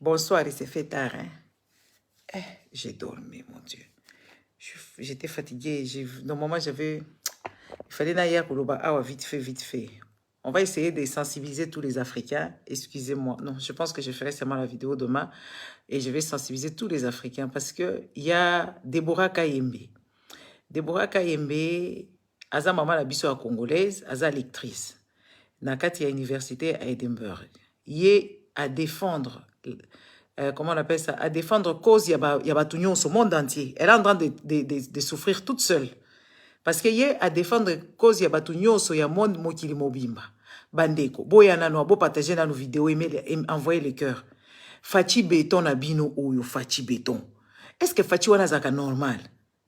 Bonsoir, il s'est fait tard. Hein? J'ai dormi, mon Dieu. J'étais fatiguée. Normalement, j'avais... Il fallait n'aller Koloba. Ah, ouais, vite fait, vite fait. On va essayer de sensibiliser tous les Africains. Excusez-moi. Non, je pense que je ferai seulement la vidéo demain. Et je vais sensibiliser tous les Africains parce qu'il y a Deborah Kayembe. Deborah Kayembe, aza maman la biso congolaise, aza lectrice. Nakati à l'université à Edinburgh. Il est à défendre... comment on appelle ça, à défendre cause Yabatunion au monde entier. Elle est en train de souffrir toute seule. Parce qu'il y a à défendre cause Yabatunion au monde Mokili Mobimba. Bandeko. Boya nano, bo partager dans nos vidéos, envoyer les cœurs. Fachi béton na bino oyo, fachi béton. Est-ce que fachi wana zaka normal?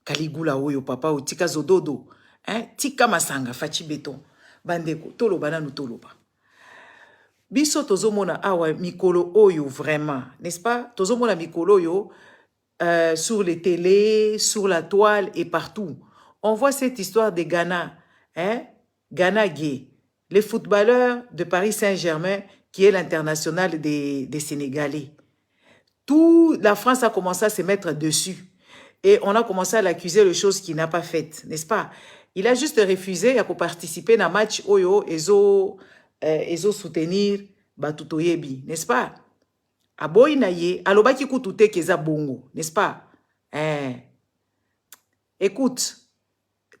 Kaligula oyo, papa, ou tika zododo. Hein? Tika masanga, fachi béton. Bandeko, toloba nanu toloba. Biso tozomona awa mikolo oyo vraiment, n'est-ce pas? Tozomona mikolo oyo sur les télés, sur la toile et partout. On voit cette histoire de Ghana, hein? Ghana Gay, les footballeurs de Paris Saint-Germain qui est l'international des Sénégalais. Toute la France a commencé à se mettre dessus et on a commencé à l'accuser de choses qu'il n'a pas faites, n'est-ce pas? Il a juste refusé à participer à un match oyo ezo soutenir batutoyebi, n'est-ce pas? Aboyi na ye, alobaki kutute keza bongo, n'est-ce pas? Écoute,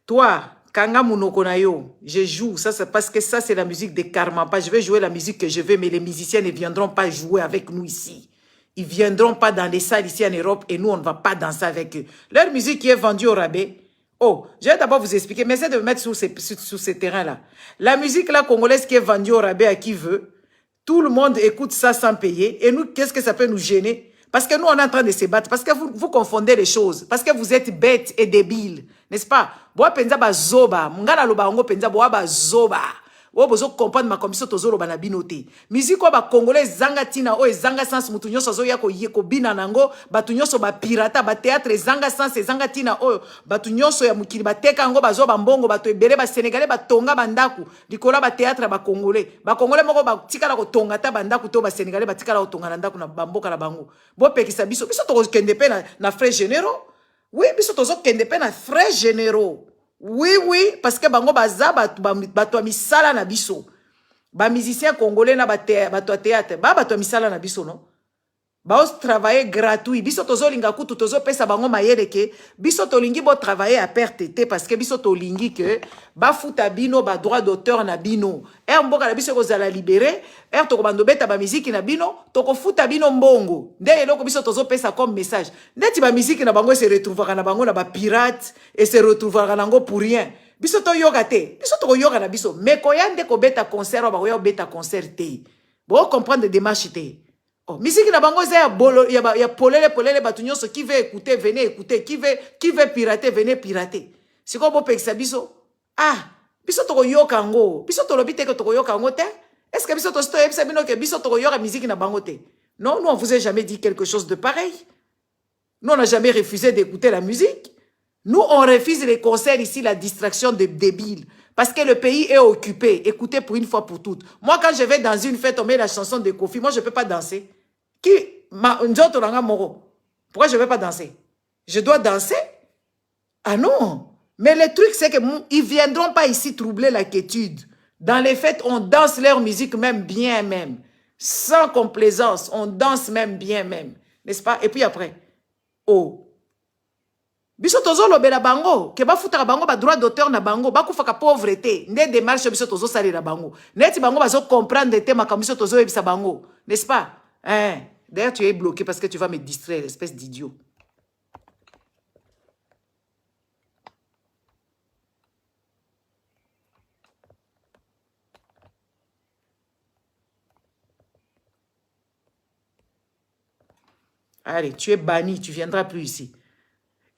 toi, Kanga Munoko na yo, je joue, ça c'est parce que ça c'est la musique de Karma. Pas, je vais jouer la musique que je veux, mais les musiciens ne viendront pas jouer avec nous ici. Ils ne viendront pas dans les salles ici en Europe et nous on ne va pas danser avec eux. Leur musique qui est vendue au rabais. Oh, je vais d'abord vous expliquer, mais essayez de me mettre sur ces terrains-là. La musique là congolaise qui est vendue au rabais à qui veut, tout le monde écoute ça sans payer. Et nous, qu'est-ce que ça peut nous gêner? Parce que nous, on est en train de se battre. Parce que vous confondez les choses. Parce que vous êtes bêtes et débiles. N'est-ce pas? Boa penza ba zoba. Mungala loba ongo penza boa ba zoba. Wo bozo comprendre ma commission tozolo bana binote. Musique ba congolais zanga tina o zanga sans mutu nyoso zo yako yeko bina nango batu nyoso ba pirata ba théâtre zanga sans zanga tina o batu nyoso ya mukili ba teka ngo ba zo ba mbongo batu ebele ba sénégalais ba tonga bandaku likola ba théâtre ba congolais moko ba tikala ko tonga ta bandaku to ba sénégalais ba tikala ko tonga nandaku na bamboka la bango bo pekisa biso to kende pe na frais généraux. Oui, biso tozo kende pe na frais généraux. Oui, parce que bango baza bato misala na biso. Ba musicien congolais na bato théâtre, bato misala na biso non. Ba os travailler gratuit. Biso tozo linga kutu tozo pesa bango mayele ke biso to lingi bo travailler à perte te parce que biso to lingi que ba futa bino ba droit d'auteur na bino. Mboka na biso ko zala libéré, to ko bando beta ba musique na bino, to ko futa bino mbongo. Nde eloko biso tozo pesa comme message. Ndeti ba musique na bango se retrouvera na bango na ba pirate et se retrouvera nango pour rien. Biso to yoga te. Biso to ko yoga na biso. Mais ko yande ko beta concert ba ko beta concert te. Bo comprendre démarche te. Oh, musique na bango ya bolo ya polele batu nyonso qui veut écouter venez écouter, qui veut pirater venez pirater. C'est quoi bo pekisa biso? Ah, biso to yoka ngo. Biso to lobite que to yoka ngo te? Est-ce que biso to sto ebisa bino que biso to yoka musique na bango te? Non, nous on vous a jamais dit quelque chose de pareil. Nous on n'a jamais refusé d'écouter la musique. Nous on refuse les concerts ici, la distraction de débiles. Parce que le pays est occupé. Écoutez pour une fois pour toutes. Moi, quand je vais dans une fête, on met la chanson de Kofi. Moi, je ne peux pas danser. Pourquoi je ne vais pas danser? Je dois danser? Ah non. Mais le truc, c'est qu'ils ne viendront pas ici troubler la quiétude. Dans les fêtes, on danse leur musique même bien même. Sans complaisance. On danse même bien même. N'est-ce pas? Et puis après, oh. Biso tozo lobela bango ke ba futaka bango ba droit d'auteur na bango ba kufaka pauvreté nde démarche biso tozo salira bango neti bango bazo comprendre te makambo biso tozo ebisa bango, n'est-ce pas? D'ailleurs tu es bloqué parce que tu vas me distraire, espèce d'idiot. Allez, tu es banni, tu viendras plus ici.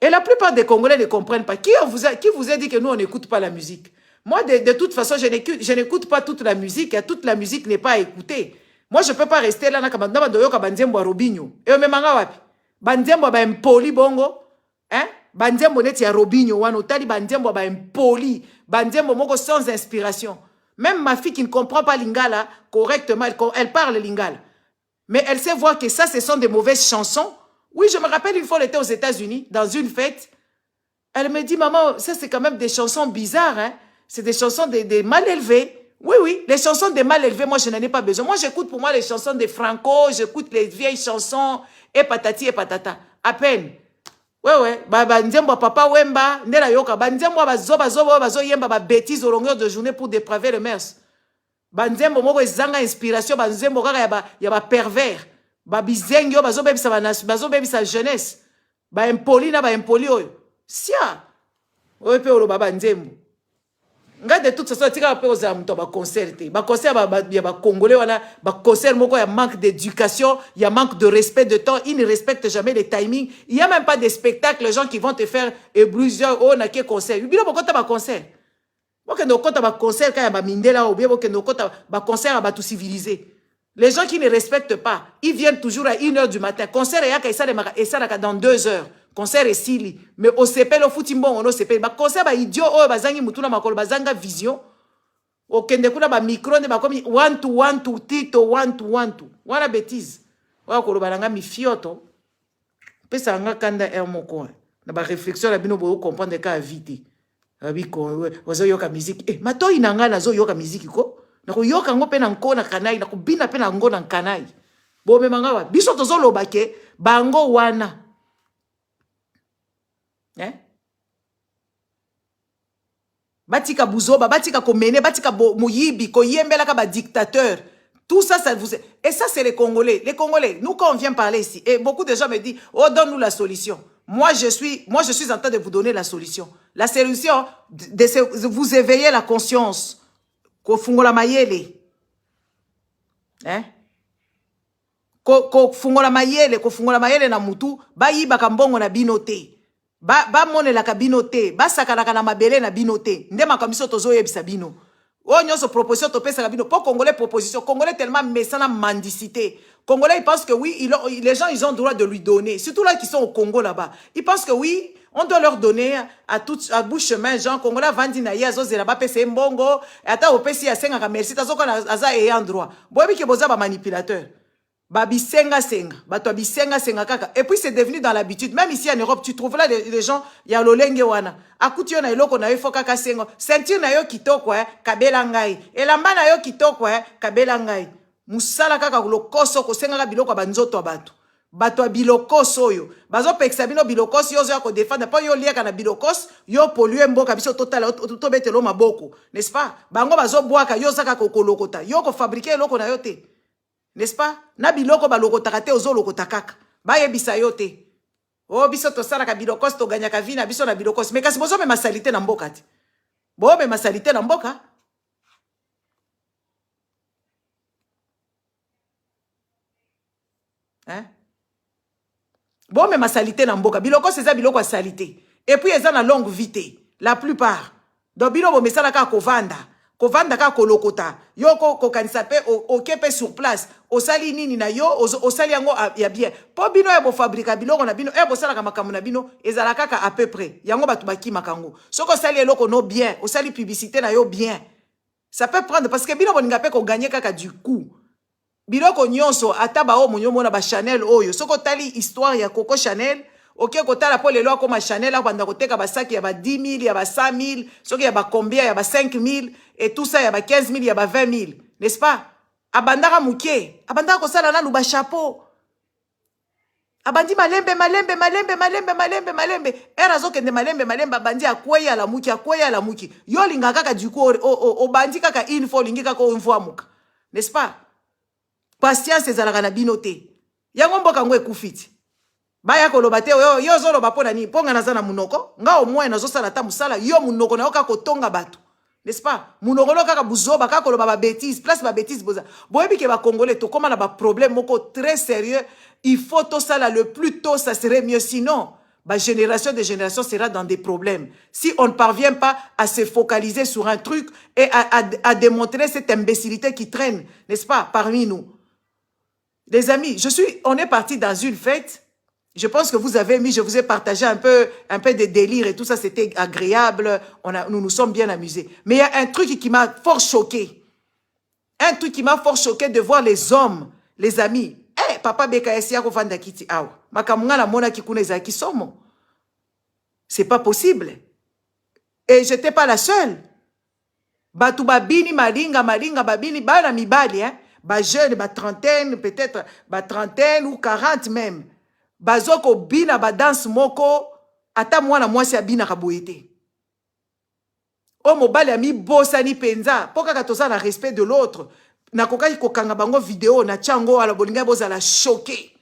Et la plupart des Congolais ne comprennent pas. Qui vous a dit que nous, on n'écoute pas la musique? Moi, de toute façon, je n'écoute pas toute la musique. Toute la musique n'est pas à écouter. Moi, je ne peux pas rester là. Et même wapi. Bandiembo ba impoli bongo. Hein? Bandiembo neti ya Robinho. Wanotali bandiembo ba impoli. Bandiembo moko sans inspiration. Même ma fille qui ne comprend pas lingala correctement, elle parle lingala. Mais elle sait voir que ça, ce sont des mauvaises chansons. Oui, je me rappelle une fois, elle était aux États-Unis, dans une fête. Elle me dit, maman, ça c'est quand même des chansons bizarres, hein? C'est des chansons des mal élevés. Oui, oui, les chansons des mal élevés, moi je n'en ai pas besoin. Moi j'écoute pour moi les chansons des Franco, j'écoute les vieilles chansons, et patati et patata. À peine. Ouais, ouais, nzembo papa wemba, ndela yoka, nzembo bazo yemba, bêtises au longueur de journée pour dépraver les mœurs. Nzembo moko ezanga inspiration, nzembo kaka ya ba pervers. Bizengyo bazo bebisa jeunesse. Impoli na impoli oyo. Sia. Oyo pe olo baba nzembo. Nga de toute façon tika pe oza muto ba concert te. Ba concert ya ba congolais wana, ba concert moko ya manque d'éducation, il y a manque de respect de temps, ils ne respectent jamais les timings. Il y a même pas de spectacle, les gens qui vont te faire éblouir oh na ke concert. Bino boko ta ba concert. Boko no kota ba concert ka ya ba mindela ou bien boko no kota ba concert ba tout civilisé. Les gens qui ne respectent pas, ils viennent toujours à 1h du matin. Concert ya ka ça dans 2 heures. Concert et sili. Mais au CP, le footimbo, on au CP. Ba concert, ba idiot, oh, bazangi mutuna makolo, bazanga vision. Au kendekuna, ba micro, ne ba comme one to, tito, one to. Wana bêtise. Wa kolo balanga mi fioto. Pesa nga kanda er moko. Na ba réflexion, la bino bo comprendre ka vite. Abiko, wazo yoka musique. Eh, mato inanga na zo yoka musique ko. Na ko yoka ngo pe na nko na kanai, na ko bina pe na ngo na kanai. Bo me manga wa. Biso tozo lobake, bango wana. Hein? Batika buzoba, batika komene, batika moyibi, koyembela ka ba dictateur. Tout ça, ça vous... Et ça, c'est les Congolais. Les Congolais, nous, quand on vient parler ici, et beaucoup de gens me disent, oh, donne-nous la solution. Moi, je suis en train de vous donner la solution. La solution, de vous éveiller la conscience. Ko fungola mayele. Hein? Ko fungola mayele na mutu, ba yiba kambongo na binote. Ba mone la kabinote, ba sakana kana mabele na binote. Ndema kamiso tozo yebisa bino. O nyonso proposition to pesa bino. Pour Congolais proposition, Congolais tellement messana mendicité. Congolais ils pensent que oui, les gens ils ont le droit de lui donner. Surtout là qui sont au Congo là-bas. Ils pensent que oui, on doit leur donner à bout chemin, genre Congolais vandi na ya zo zela pese mbongo, ata opesi ya senga ka merci tazo kana aza e endroit. Boyebi ke boza ba manipulateur. Babisenga senga, bisenga senga kaka. Et puis c'est devenu dans l'habitude. Même ici en Europe, tu trouves là les gens, il y a l'olenge wana. Akuti yo na iloko na yo foka kaka senga. Ceinture na yo kitoko kabela ngai. Elamba na yo kitoko kabela ngai. Musala kaka lokoso ko senga ka biloko banzoto abatu. Bato bilokoso yo. Bazo peksa bino bilokos yo zo ko défendre pas yo liaka na bilokos, yo polluer mboka biso total to betelo maboko. N'est-ce pas? Bango bazo boaka yo saka ko kolokota. Yo ko fabriquer loko na yo te. N'est-ce pas? Na biloko ba loko takate ozo loko takaka. Ba yebisa yo te. Oh biso to sala ka bilokos to ganya ka vina biso na bilokos. Mais kasi bozo me masalite na mboka ti. Bo me masalite na mboka. Hein? Bo me masalite na mboka. Bilokos eza biloko a salite. Et puis eza na longue vite. La plupart. Donc bino bo mesala ka kovanda. Kovanda ka kolokota yo ko kanisa pe o kepe sur place o sali nini na yo o sali yango ya bien po bino e bo fabrica biloko na bino e bo sala ka makambo na bino ezala kaka à peu près yango batu baki makango soko sali eloko no bien o sali publicité na yo bien ça peut prendre parce que bino boninga pe ko gagner kaka du coup biloko nyonso ata ba o monyo mona ba Chanel oyo soko tali histoire ya Coco Chanel. Ok, kotala po lelo comme Chanel banda koteka ba sac ya ba 10 000, ya ba 100 000, soki ya ba combien, ya ba 5 000 et tout ça ya ba 15 000, ya ba 20 000, n'est-ce pas? Abandaka muke, abandaka kosala na luba chapeau. Abandi malembe. Era zo kende malembe bandi akweya la muki. Yo linga kaka du coup o bandi kaka info lingi kaka info amuka. N'est-ce pas? Patience ezalaka na binote. Yango mboka ngo ekufiti. Baya kolobate yo zo loba pona ni ponga nazana munoko nga au moins nazo sala ta musala yo munoko na yoka kotonga bato n'est-ce pas munoko loka ka buzoba ka koloba ba bêtise place ba bêtise boza boyebi ke ba congolais to koma na ba problème moko très sérieux il faut to sala le plus tôt ça serait mieux sinon ba génération de génération sera dans des problèmes si on ne parvient pas à se focaliser sur un truc et à démontrer cette imbécilité qui traîne n'est-ce pas parmi nous les amis on est parti dans une fête. Je pense que vous avez mis, je vous ai partagé un peu de délire et tout ça, c'était agréable. Nous nous sommes bien amusés. Mais il y a un truc qui m'a fort choqué. Un truc qui m'a fort choqué de voir les hommes, les amis. papa beka esi yako vanda kiti awa. Makamunga la mona kikune za kisomo. C'est pas possible. Et j'étais pas la seule. Batu babini malinga babini bana mibali hein. Ba jeune ba trentaine peut-être ba trentaine ou 40 même. Bazoko bina ba danse moko ata mwana mwasi abina kaboyete. O mobali ami bosani penza poka katoza na respect de l'autre. Na kokaki kokanga bango vidéo na chango ala bolinga boza la choqué.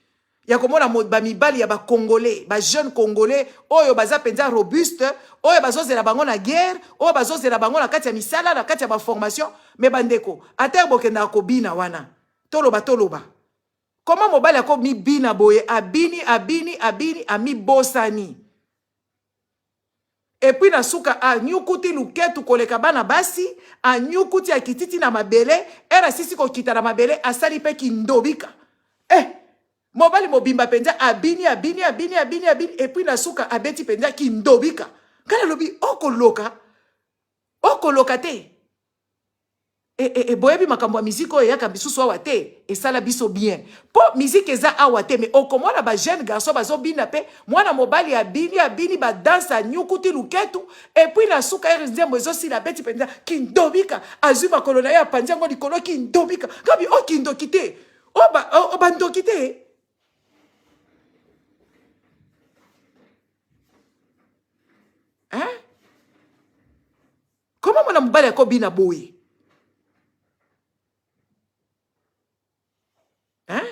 Ya komona ba mibali ya ba congolais, ba jeune congolais oyo baza penza robuste, oyo bazozela bango na guerre, oyo bazozela bango na kati ya misala, na kati ya ba formation, mais bandeko, ata bokenda ko bina wana. Toloba. Comment mobali ako mi bina boye abini ami bosani. Et puis na suka a nyukuti luketu koleka bana basi, a nyukuti akititi na mabele, era sisi ko kita na mabele asali pe kindobika. Mobali mobimba penza abini et puis na suka abeti penza kindobika. Kana lobi okoloka te. Boyebi makambo ya musique oyo yaka bisusu awa te esala biso bien. Po musique eza awa te mais okomona ba jeune garçon bazo bina pe mwana mobali abini ba dansa nyukuti luketu et puis na suka nzembo ezo sila beti penza kindobika azuma kolona ya panjango likolo kindobika. Kabi kindoki te. Ba ndoki te. Hein? Comment mwana mobali akobina boye? Hein?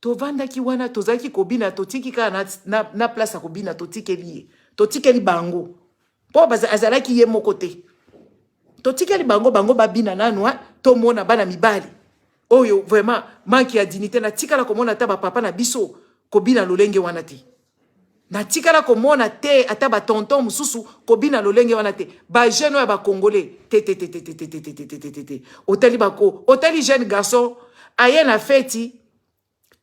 Tovanda ki wana tozaki kobina totiki ka na place kobina totikeli bango. Po azalaki ye moko te. Totikeli bango babina nanu to mona bana mibali. Oyo vraiment manki ya dignité na tikala komona ta ba papa na biso kobina lolenge wana te. Na tikala komona te ata ba tonton mususu kobina lolenge wana te. Ba jeune ya ba congolais te. Otali jeune garçon aye na feti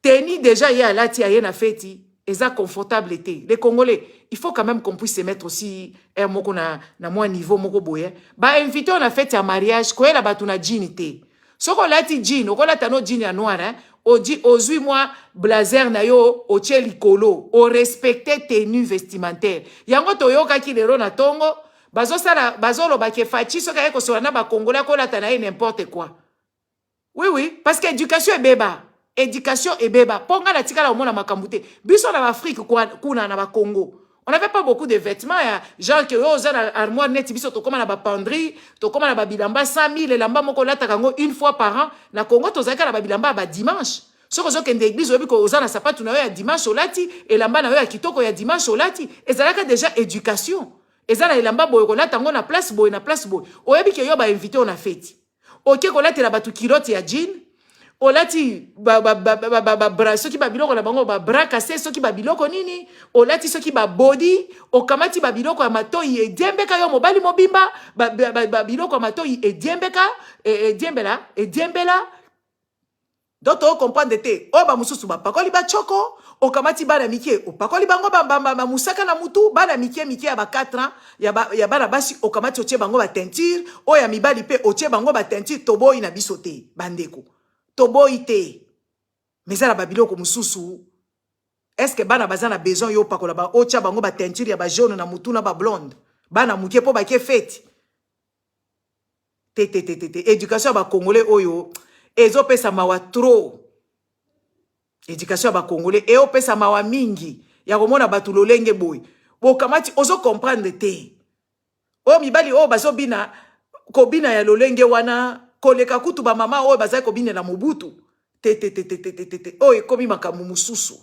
teni déjà ye alati aye na feti eza confortable te. Les Congolais, il faut quand même qu'on puisse se mettre aussi moko na moi niveau moko boye. Ba invité on a feti ya mariage ko ela batu na jean te. Soko lati jean, okolata no jean ya noir hein. Ozui moi blazer na yo otie likolo o respecter tenue vestimentaire yango toyoka ki lero na tongo bazolo ba ke fachi soka yeko so na ba congolais ko lata na n'importe quoi. Oui parce que éducation est beba ponga na tikala omona makambute biso na Afrique kuna na ba Congo on n'avait pas beaucoup de vêtements genre que yo za na armoire net biso to koma na ba penderie to koma na ba bilamba 100 000 lamba moko lata kango une fois par an na Congo to zaka na ba bilamba ba dimanche soko zo kende église obi ko za na sapatu na yo ya dimanche olati elamba na yo ya kitoko ya dimanche olati ezalaka déjà éducation ezala elamba boyo ko lata ngo na place boy oyebi ke yo ba invité on a fête OK ko lata la batu kilote ya jean olati bra soki babiloko na bango ba bras cassé soki babiloko nini olati soki ba body okamati babiloko ya matoi ediembeka yo mobali mobimba babiloko ya matoi ediembeka ediembela doto comprendre te o ba mususu ba pakoli ba choko okamati bana mikie o pakoli bango ba musaka na mutu bana mikie ya ba 4 ans ya bana basi okamati otie bango ba teinture o ya mibali pe otie bango ba teinture toboyi na biso te bandeko toboite mezala babiloko mususu est-ce que bana bazana besoin yo pakola ba ocha bango ba teinture ya ba jaune na mutu na ba blonde bana muke po ba ke fete éducation ba congolais oyo ezo pesa mawa trop éducation ba congolais e opesa mawa mingi ya komona batu lolenge boy bokamati ozo comprendre te o mibali o bazobina kobina ya lolenge wana koleka kutu ba mama oyo bazali kobine na mobutu oyo ekomi makambo mususu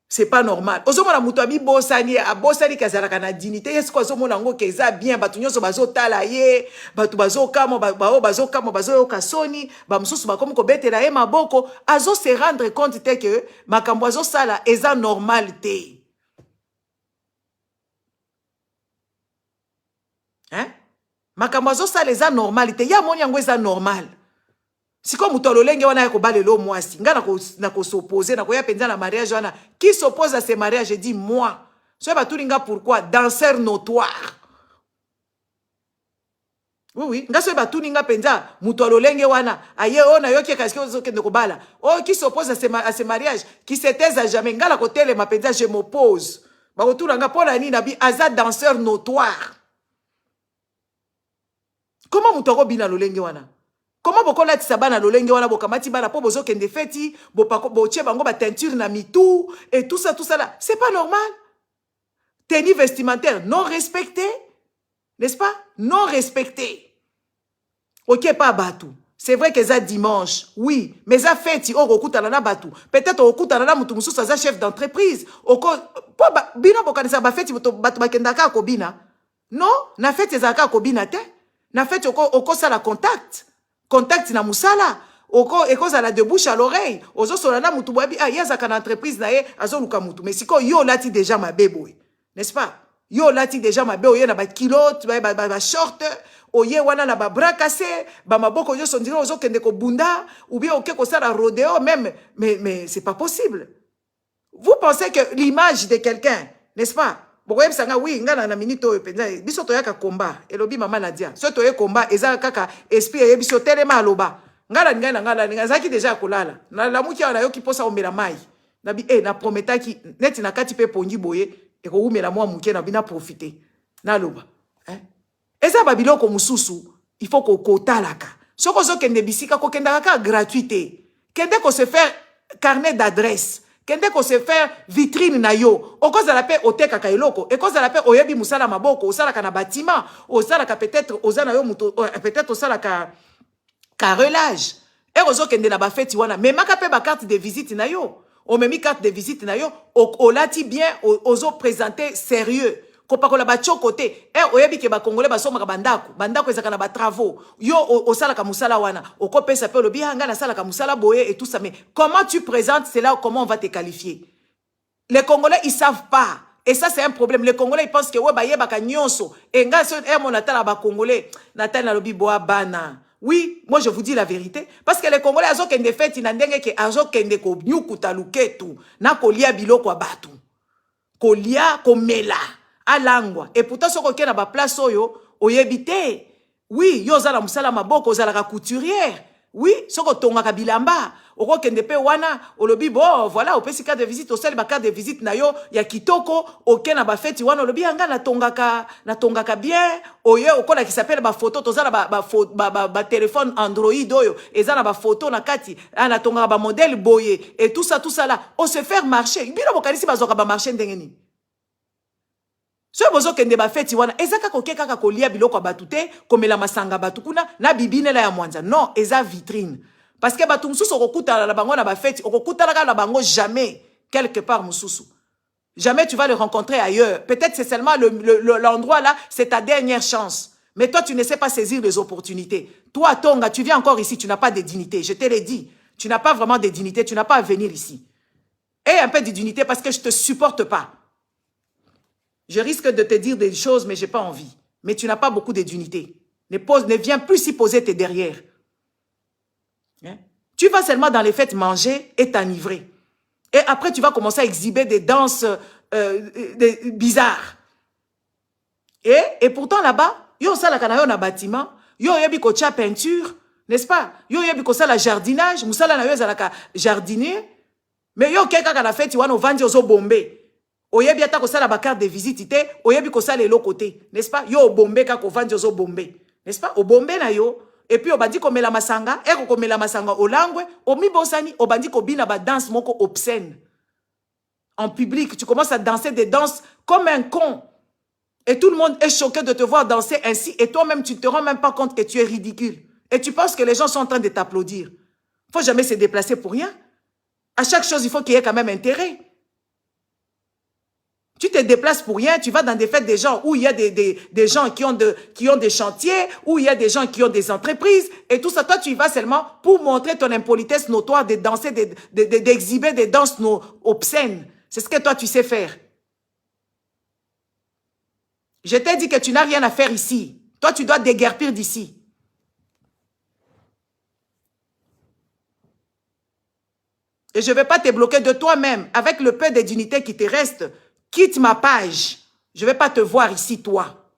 c'est pas normal ozomona mutu abi bosani kazalaka na dignité yesko azomona ngo keza bien batu nyonso bazotala ye batu bazokamo bazokamo bazoyoka soni ba mususu bakomi kobetela ye maboko azo se rendre compte te que makambo azosala eza normal te hein makambo azosala eza normal te ya moni yango eza normal siko mutu alolenge wana yako balelo mwasi nga na s'opposer na koya penza na mariage wana qui s'oppose à ce mariage je dis moi so ba tulinga pourquoi danseur notoire Oui, oui. Nga soyeba tout ninga penza, muto lolenge wana. Aye, on a yo qui est casqué aux autres de Kobala. Oh, qui s'oppose à ces mariages, qui se taise à jamais. Nga la côté, le ma penza, je m'oppose. Ba autour nga pour la ni nabi, azad danseur notoire. Comment muto bina lolenge wana? Comment boko la tisabana lolenge wana bokamati bana po bozo kende feti, bo che bango ba teinture na mitou, et tout ça là. C'est pas normal. Tenue vestimentaire non respectée. N'est-ce pas? Non respecté. Ok, pas Batou. C'est vrai que ça dimanche, oui, mais ça fait au Rokutanana Batou. Peut-être au Rokutanana Moutoumoussou, ça chef d'entreprise. Oko, bino bokanisa ba fête Batou Bakendaka Kobina. Non, na fête Zaka Kobina te. Na fête oko sala contact. Contact na musala. Oko za la de bouche à l'oreille. Ozo solana Moutoubabi, ah, yazaka na entreprise na ye, azo luka Moutou. Mais si ko yo lati déjà ma bébé, n'est-ce pas? Yo lati déjà ma bébé, oye na ba kilote, ba short. Oye wana na ba bras cassés, ba maboko yo sondira ozo kende ko bunda, ou bien oke ko sala rodeo même, mais c'est pas possible. Vous pensez que l'image de quelqu'un, n'est-ce pas? Bokoyem sanga oui, ngana na minute oyo penza, biso toyaka combat, elobi mama Nadia. So toye combat, eza kaka esprit ye biso telema aloba. Ngala zaki déjà kolala. Na la muki na yo ki posa omela mai. Na bi na prometa ki neti na kati pe pongi boye, e ko umela mwa muke na bina profiter. Na loba. Eza babiloko mususu, il faut qu'on kotalaka. Soko zo kende bisika ko kenda ka gratuité. Kende ko se faire carnet d'adresse. Kende ko se faire vitrine na yo. O cause la paix oteka ka eloko. E cause la paix oyebi musala maboko, osala ka na bâtiment, osala ka peut-être osana yo muto, peut-être osala ka carrelage. E ozo kende na ba feti wana, mais maka pe ba carte de visite na yo. O memi carte de visite na yo, o lati bien ozo présenter sérieux. Kopakola ba chokote oyebi ke ba congolais ba somaka bandako ezaka na ba travaux yo osala ka musala wana okopesa pe lobi hanga na sala ka musala boye et tout ça, mais comment tu présentes, c'est là comment on va te qualifier. Les Congolais ils savent pas, et ça c'est un problème. Les Congolais ils pensent que ouais ba yeba ka nyonso et nga so mon atala ba congolais natala lobi boa bana. Oui, moi je vous dis la vérité, parce que les Congolais azo kende feti na ndenge ke azo kende ko nyukuta luketu na kolia biloko batu kolia komela alangwa. Et pourtant, ce qu'on a ba place oyo, oyebite. Oui, yo zala musala maboko, zala ka couturière. Oui, ce qu'on tonga ka bilamba. Oko kende pe wana, olobi bo, voilà, opesi carte de visite, osali ba carte de visite na yo, ya kitoko, oke na ba feti wana, olobi anga na tonga ka bien. Oye, okola ki s'appelle ba photo, tozala ba téléphone Android oyo, ezala ba photo na kati, na tonga ba modèle boye, et tout ça là, on se faire marcher. Bino bokanisi bazoka ba marcher ndengeni. So bozo kende ba feti wana ezaka kokeka ka kolia biloko batute komela masanga batukuna na bibine la ya mwanza. Non, eza vitrine. Parce que batu mususu okokuta la bango na ba feti, okokuta la bango jamais quelque part mususu. Jamais tu vas le rencontrer ailleurs. Peut-être c'est seulement l'endroit là, c'est ta dernière chance. Mais toi tu ne sais pas saisir les opportunités. Toi Tonga, tu viens encore ici, tu n'as pas de dignité. Je te l'ai dit, tu n'as pas vraiment de dignité, tu n'as pas à venir ici. Et un peu de dignité parce que je te supporte pas. Je risque de te dire des choses, mais je n'ai pas envie. Mais tu n'as pas beaucoup de dignité. Ne viens plus s'y poser tes derrière. Hein? Tu vas seulement dans les fêtes manger et t'enivrer. Et après, tu vas commencer à exhiber des danses bizarres. Et pourtant, là-bas, yo sala kanayo na bâtiment, yo yebi ko tia peinture, n'est-ce pas? Yo yebi ko sala jardinage, musala na yo zalaka jardinier. Mais yo keka kana fête wana ovandi ozo bombe. Oyebi ata ko sala ba carte de visite te, oyebi ko sala elo côté, n'est-ce pas? Yo bombe ka ko vandi ozo bombe, n'est-ce pas? O bombe na yo, et puis obandi ko mela masanga, ko mela masanga olangwe, o mi bosani obandi ko bina ba danse moko obscène. En public, tu commences à danser des danses comme un con. Et tout le monde est choqué de te voir danser ainsi, et toi-même tu ne te rends même pas compte que tu es ridicule. Et tu penses que les gens sont en train de t'applaudir. Il ne faut jamais se déplacer pour rien. À chaque chose, il faut qu'il y ait quand même intérêt. Tu te déplaces pour rien, tu vas dans des fêtes des gens où il y a des gens qui ont des chantiers, où il y a des gens qui ont des entreprises, et tout ça, toi tu y vas seulement pour montrer ton impolitesse notoire de danser, d'exhiber des danses obscènes. C'est ce que toi tu sais faire. Je t'ai dit que tu n'as rien à faire ici. Toi tu dois déguerpir d'ici. Et je ne vais pas te bloquer de toi-même, avec le peu de dignité qui te reste. Quitte ma page. Je ne vais pas te voir ici, toi.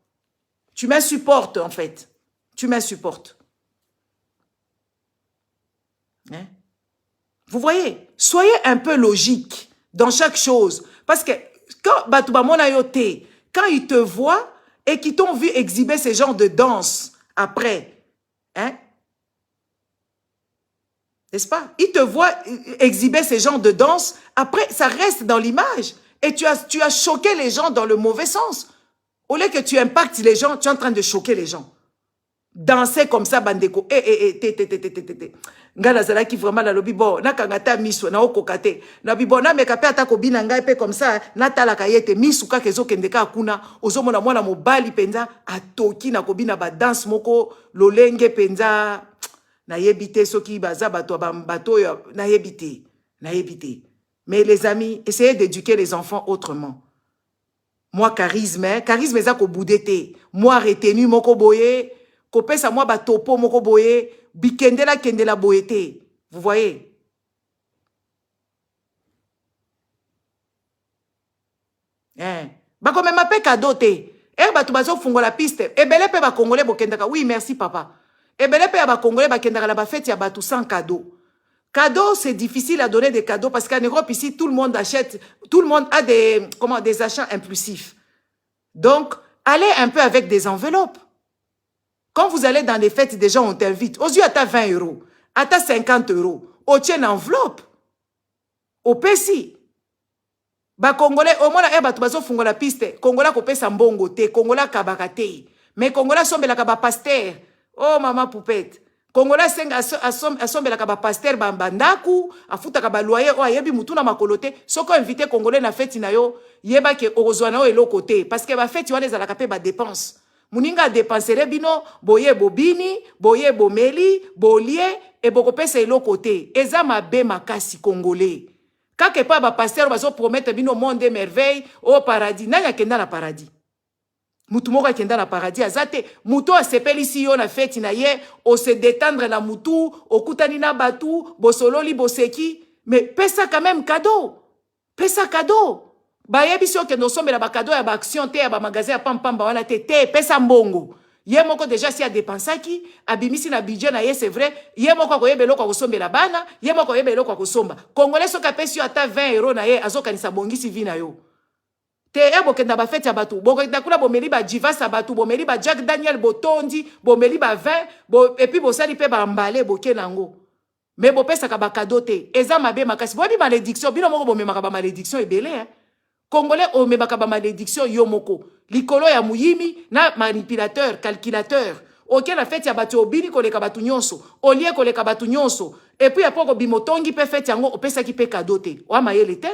Tu m'insupportes, en fait. tu m'insupportes. Hein? Vous voyez, soyez un peu logique dans chaque chose. Parce que quand ils te voient et qu'ils t'ont vu exhiber ce genre de danse après, hein? N'est-ce pas? Ils te voient exhiber ce genre de danse, après ça reste dans l'image. Et tu as choqué les gens dans le mauvais sens. Au lieu que tu impactes les gens, tu es en train de choquer les gens. Danser comme ça, bandeko. Nga nazala ki vraiment la lobi bon, na kangata miso, na okokate. Na bibo na meka pe atako bina ngai pe comme ça, na talaka yete misu ka kezo kendeka akuna, ozomona mwana mobali penza atoki na kobina ba danse moko lolenge penza na yebite soki baza bato bato na yebite, na yebite. Mais les amis, essayez d'éduquer les enfants autrement. Moi charisme, charisme eza ko boudete. Moi retenu moko boye. Kopesa moi ba topo moko boye, bikendela kendela boyete. Vous voyez? Hein? Bako même appel cadeau te. Ba to bazo fungo la piste. Ebele pe ba congolais bokendaka. Oui, merci papa. Ebele pe ba congolais ba kendaka la ba fête ya batu sans cadeau. Cadeau, c'est difficile à donner des cadeaux parce qu'en Europe ici tout le monde achète, tout le monde a des achats impulsifs. Donc, allez un peu avec des enveloppes. Quand vous allez dans les fêtes, des gens on t'invite. Aux yeux, à ta 20 €, à ta 50 €. Au tien enveloppe. Au Pessi. Ba Congolais, au moins, ba tubazo fungo la piste. Congolais ko pesa mbongo te. Congolais kabakate. Mais Congolais sombe la kaba pasteur. Oh, maman poupette. Congolais senga asombe la kaba pasteur bandaku. Afuta kaba loyer. Oh, yebi mutuna makolote. Soko invité Congolais na fête na yo. Yeba ke orozwana o elo côté. Parce que ba fête, les ala kapé ba dépense. Muninga dépensere bino, boye bobini, boye bomeli, bolie, et boko pesa elo côté. Eza mabe makasi congolais. Kake pa ba pasteur bazo promettre bino monde des merveilles au paradis. Nanya kenda na paradis. Mutu moko kenda na paradis azate. Mutu a sepeli si yo na fête na ye, o se détendre na mutu, o kutani na batu, bosololi boseki. Mais pesa quand même cadeau. Pesa cadeau. Ba yebiso ke no sombe la ba cadeau ya ba action te ya ba magasin ya pam ba wana te pesa mbongo. Ye moko déjà si a dépensaki, abimisi na budget na ye c'est vrai, ye moko ko yebelo ko sombe la bana, ye moko yebelo ko somba. Congolais so ka pesi ata 20 € na ye azokanisa bongisi vi na yo. Te ebo kenda ba fête ya batu, boko takula bomeli ba Jiva sa batu, bomeli ba Jack Daniel botondi, bomeli ba 20, et puis bo sali pe ba mbale boke nango. Mais bo pesa ka ba cadeau te, eza mabe makasi. Bo bi malédiction, bino moko bomema ba malédiction ebele hein. Congolais o mebaka ba malédiction yomoko. Likolo ya muyimi na manipulateur, calculateur. Ok la fête ya batu obini koleka batu nyonso. Olie koleka batu nyonso. Et puis apoko bimotongi pe fête yango opesa ki pe cadeau te. Wa mayele te.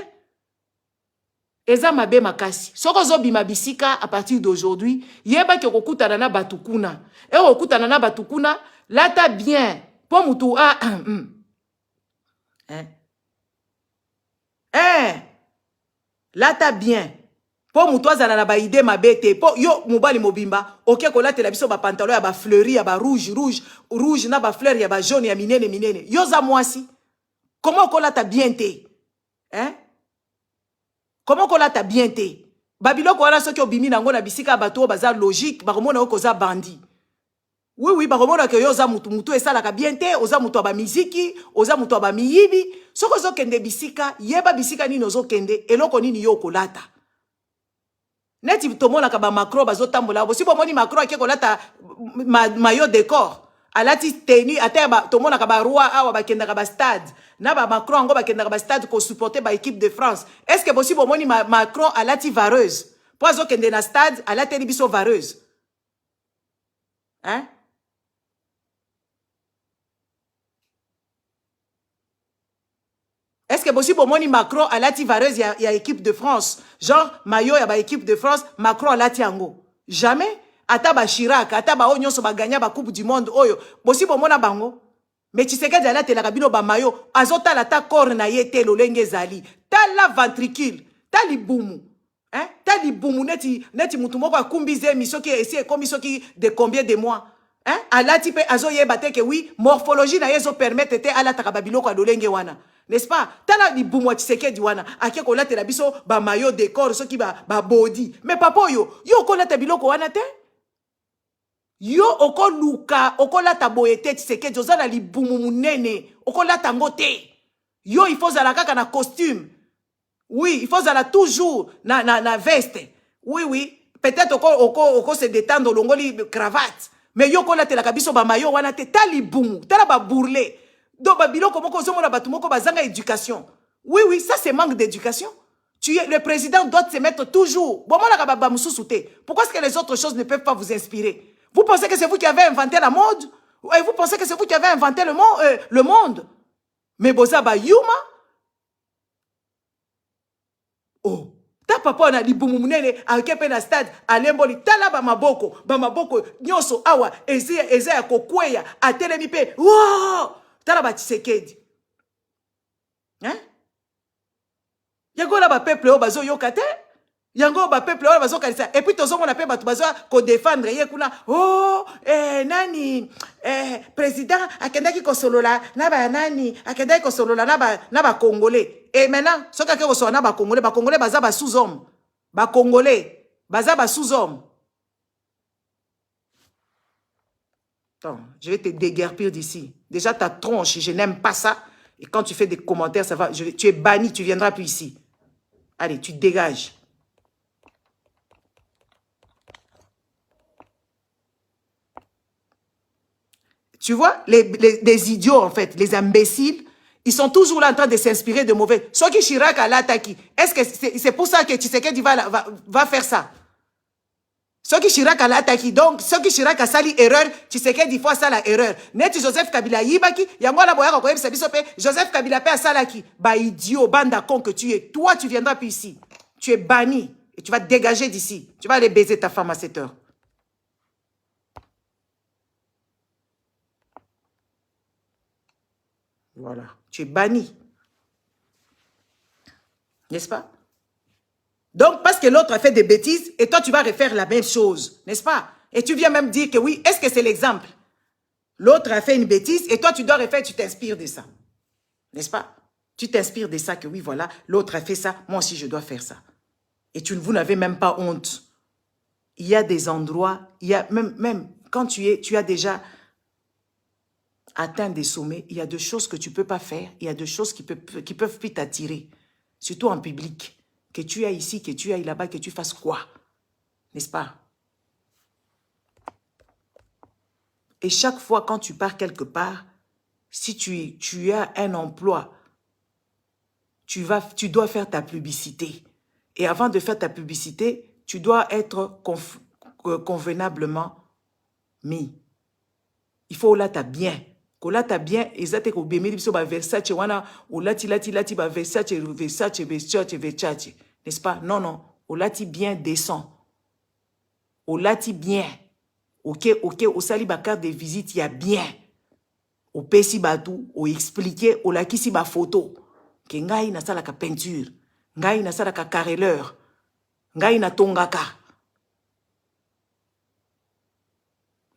Eza mabe makasi. Soko zo bima bisika à partir d'aujourd'hui, yeba ki okutana na batu kuna. E okutana na batu kuna, lata bien. Po mutu Lata bien. Po mutoza na ba idée mabete. Po yo mobali mobimba. Ok ko late la biso ba pantalon ya ba fleuri ya ba rouge na ba fleur ya ba jaune ya minene. Yo za mwasi. Comment ko lata bien te? Hein? Comment ko lata bien te? Babilo ko wana soki obimi nango na bisika bato baza logique, ba komona ko za bandi. Oui, ba komona ke yo za mutu esala ka bien te, oza mutu ba miziki, oza mutu ba miyibi. Soko zo kende bisika, yeba bisika nini ozo kende, eloko nini yo kolata. Neti tomona ka ba Macron bazo tambola, bo si bo moni Macron ake kolata maillot de corps. Alati tenu ata ba tomona ka ba roi awa ba kenda ka ba stade. Na ba Macron ngo ba kenda ka ba stade ko supporter ba équipe de France. Est-ce que bo si bo moni Macron alati vareuse? Po zo kende na stade, alati biso vareuse. Hein? Est-ce que possible au moni Macron à la tivareuse il y a équipe de France genre maillot ya ba équipe de France Macron à la tiango jamais ataba Chirac ataba onyo so ba gagner ba coupe du monde oyo possible mona bango mais tu sais que la tela kabino ba maillot azota la ta corps na yete lolenge zali ta la ventricule ta libumu hein ta libumu neti mutu moko akumbize misoki esi comme misoki de combien de mois hein ala type azo yeba te que oui morphologie na yezo permettre te ala takababilo kwa lolenge wana. N'est-ce pas? Tala ni boumwa Tshisekedi wana. Ake ko late la biso ba maillot décor so ki ba body. Mais papa yo kolate biloko wana te? Yo oko luka, oko lata boyete Tshisekedi, ozala libumu munene, oko lata ngote. Yo il faut zala kaka na costume. Oui, il faut zala toujours na veste. Oui, oui. Peut-être oko se détendre longoli cravate. Mais yo ko lata la kabiso ba mayo wana te tali bumu, tala ba bourler. Donc ba biloko moko zomo na batu moko bazanga éducation. Oui, oui, ça c'est manque d'éducation. Le président doit se mettre toujours. Pourquoi est-ce que les autres choses ne peuvent pas vous inspirer? Vous pensez que c'est vous qui avez inventé la mode? Et vous pensez que c'est vous qui avez inventé le monde? Mais boza ba yuma? Oh. Ta papa na libumu munene akepe na stade alemboli tala ba maboko nyoso awa eze ya kokweya atelemi pe. Wow! Tala ba Tshisekedi. Hein? Yango la ba peuple o bazo yokate. Yango ba peuple o bazo kalisa. Et puis tozo mona pe batu bazo ko défendre ye kuna. Oh, nani président akendaki ko solola na ba nani akendaki ko solola na ba congolais. Et maintenant, ce que ko solola na ba congolais baza ba sous-homme. Ba congolais baza ba sous-homme. Attends, je vais te déguerpir d'ici. Déjà ta tronche, je n'aime pas ça. Et quand tu fais des commentaires, ça va, tu es banni, tu viendras plus ici. Allez, tu dégages. Tu vois, les idiots, en fait, les imbéciles, ils sont toujours là en train de s'inspirer de mauvais. Ceux qui Chirac à l'attaque, est-ce que c'est pour ça que Tshisekedi va faire ça? Ceux qui Chirac à l'attaque, donc, ceux qui Chirac a sali erreur, Tshisekedi fois ça la erreur. Net Joseph Kabila yibaki, yangola boya ko yebisa biso pe, Joseph Kabila pe salaki, ba idiot, banda con que tu es. Toi, tu viendras plus ici. Tu es banni et tu vas te dégager d'ici. Tu vas aller baiser ta femme à 7 heures. Voilà, tu es banni. N'est-ce pas? Donc, parce que l'autre a fait des bêtises, et toi, tu vas refaire la même chose, n'est-ce pas? Et tu viens même dire que oui, est-ce que c'est l'exemple? L'autre a fait une bêtise, et toi, tu dois refaire, tu t'inspires de ça. N'est-ce pas? Tu t'inspires de ça, que oui, voilà, l'autre a fait ça, moi aussi, je dois faire ça. Et vous n'avez même pas honte. Il y a des endroits, il y a même quand tu as déjà atteint des sommets, il y a des choses que tu ne peux pas faire, il y a des choses qui peuvent plus t'attirer, surtout en public. Que tu ailles ici, que tu ailles là-bas, que tu fasses quoi? N'est-ce pas? Et chaque fois, quand tu pars quelque part, si tu as un emploi, tu dois faire ta publicité. Et avant de faire ta publicité, tu dois être convenablement mis. Il faut là, t'as bien. Là, t'as bien. Et ça, t'es Versace, wana, ou lati, Versace, n'est-ce pas? Non, non. Au lati bien descend. Au lati bien. Ok. Au sali ba carte de visite, il y a bien. Au pesi batou, au expliquer, au lakisi ba photo. Que ngai na sala ka peinture. Ngai na sala ka carreleur. Ngai na tongaka.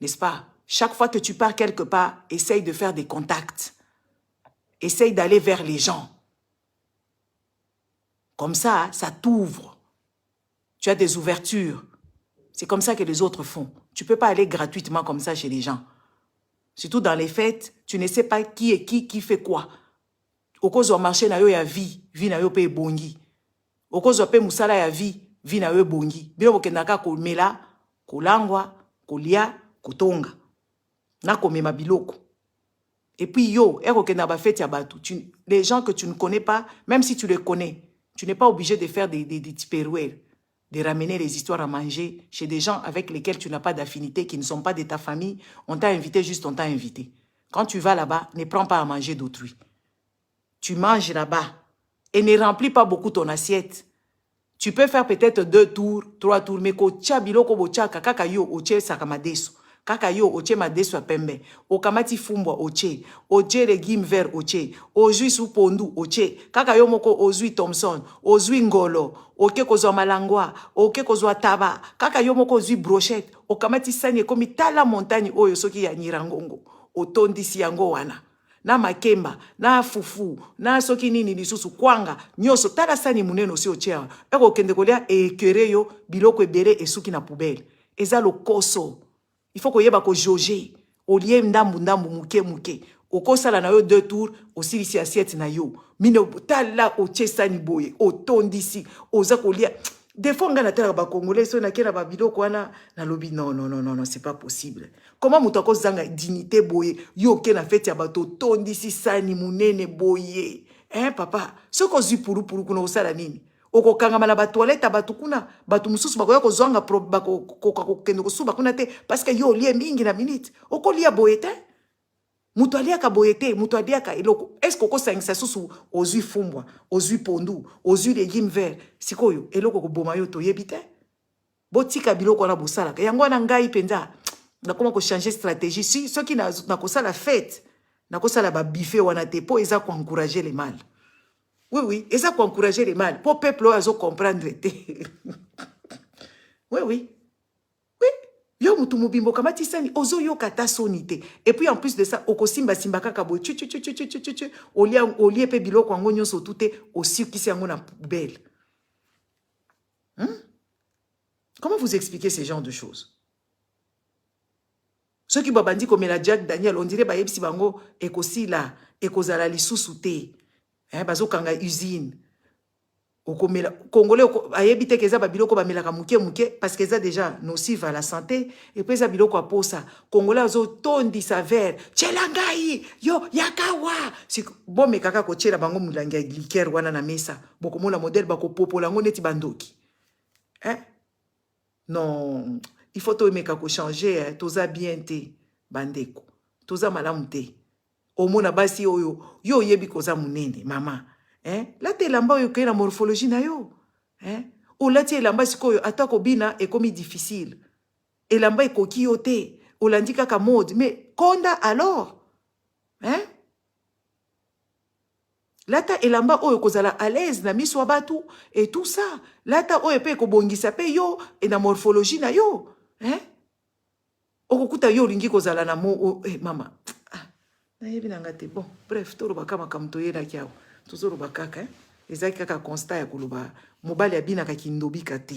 N'est-ce pas? Chaque fois que tu pars quelque part, essaye de faire des contacts. Essaye d'aller vers les gens. Comme ça, ça t'ouvre. Tu as des ouvertures. C'est comme ça que les autres font. Tu ne peux pas aller gratuitement comme ça chez les gens. Surtout dans les fêtes, tu ne sais pas qui est qui fait quoi. Au cause du marché, il y a vie na yo pe bongi. Au cause du musala ya vie na yo bongi. Bien au kenaka ko mela, ko langwa, ko lia, ko tonga. Na ko mema biloko. Et puis yo, les gens que tu ne connais pas, même si tu les connais, tu n'es pas obligé de faire des tiperouelles, de ramener les histoires à manger chez des gens avec lesquels tu n'as pas d'affinité, qui ne sont pas de ta famille. On t'a invité, juste on t'a invité. Quand tu vas là-bas, ne prends pas à manger d'autrui. Tu manges là-bas et ne remplis pas beaucoup ton assiette. Tu peux faire peut-être 2 tours, 3 tours, mais ko tia biloko bo tia kaka yo oche sakamadeso. Kaka yo oche madeso pembe. O kamati fumbwa oche. Oche légumes verts oche. Ozui supondu oche. Kaka yo moko ozui Thompson. Ozui ngolo. Oke kozwa malangwa. Oke kozwa taba. Kaka yo moko ozui brochette. O kamati sanye komi tala montagne oyo soki ya Nyirangongo. Otondisi yango wana. Na makemba, na fufu, na soki nini lisusu kwanga, nyoso, tala sani muneno si ochea. Eko kende kolia ekere yo, biloko ebere esuki na poubelle. Eza lo koso. Il faut koyeba ko jauger. Au lieu ndambu muke muke. Oko sala na yo 2 tours, aussi ici assiette na yo. Mine tala o chesani boye, o tondisi, o zakolia. Des fois, on a des Congolais, si on a des vidéos, na lobby, non, c'est pas possible. Comment moutako zanga dignité boye, yo ke na fête ya bato, tondisi sani munene boye. Hein, papa? Ce qu'on dit pour kuna osala nini? Oko kangama na ba toilette bato kuna, bato mususu bakoya ko zonga ko kendo ko suba kuna te parce que yo lie mingi na minute. Oko lia boye te? Mutu aliaka boyete, mutu aliaka eloko. Est-ce que sangisa susu ozui fumbwa, ozui pondu, ozui légumes verts, sikoyo eloko ko boma yo to yebite? Botika biloko na bosala. Yango na ngai penza. Na comment ko changer stratégie si ceux qui na ko sala fête, na ko sala ba buffet wana te po eza ko encourager les mâles. Oui, eza ko encourager les mâles. Po peuple ozo comprendre te. Oui. Yo mutu mubimbo kamati sani ozo yo kata sonite. Et puis en plus de ça, oko simba kaka boy tu olie pe biloko ango nyonso tute aussi qui c'est ango na poubelle. Comment vous expliquez ces genres de choses? Ceux qui babandi comme la Jack Daniel, on dirait ba yebsi bango ekosi la ekozala lisusu te. Bazo kanga usine. Okomela Congolais ayebite keza ba biloko ba melaka muke parce que ça déjà nocif à la santé et puis ça biloko aposa Congolais azo tondi sa verre chelangai yo yakawa si bon me kaka ko chela bango mulanga liqueur wana na mesa boko mona modèle bako popola ngo neti bandoki non il faut to meka ko changer toza bien te bandeko toza malamu te omona basi yo yebi koza munene mama. Là, tu es là-bas, tu as la morphologie. Ou là, tu es là-bas, tu as bina et comme difficile. Et là-bas, tu es coquilloté. Ou là, tu as mode. Mais, konda alors? Là, tu es là-bas, tu es à l'aise, tu es à l'aise, et tout ça. Là, tu es là-bas, et la morphologie. Okukuta yo lingi kozala na mo mama. Na yebi nangate bon. Bref, to roba kama kamtoye na kiao. Tozoro bakaka ezaki kaka constat ya koloba mobali abinaka kindobika te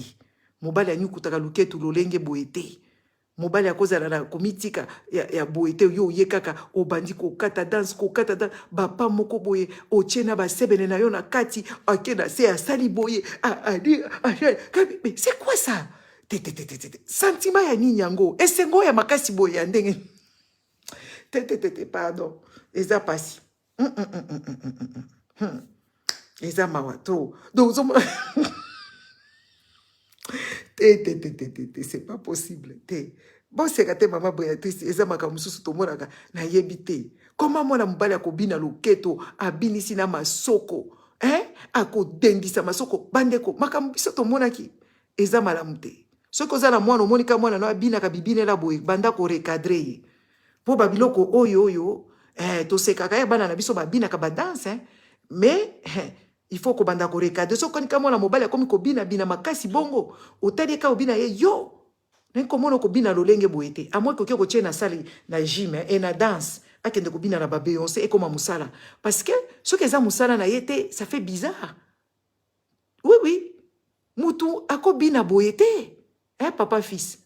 mobali anyukutaka luketu lolenge boete mobali akozala na komitika ya boete yo ye kaka obandi ko kata danse bapa moko boye ochena ba sebene na yo na kati akena se asali boye mais c'est quoi ça sentiment ya nini yango esengo ya makasi boye ya ndenge pardon eza pasi Eza mawato. Donc, c'est pas possible. Bon, c'est que maman Béatrice, eza makamususu tomoraka na yebite. Comment moi na mbali akobina loketo abinisi na masoko, ako dendisa masoko bandeko makamubiso tomonaki eza malamute. Ce que za na mwana monika mwana no abina ka bibine la boye banda ko recadrer. Po babiloko oyo to sekaka ya bana na biso babina ka badanse. Mais il faut que banda ko recadrer so konika mwana mobali akomi ko bina makasi bongo otali ka obina ye yo nenko mona ko bina lolenge boete amoi ko ko tchena sali na gym et na danse akende ko bina na ba Beyoncé et comme musala parce que ce que za musala na yete ça fait bizarre. Oui mutu akobina boete papa fils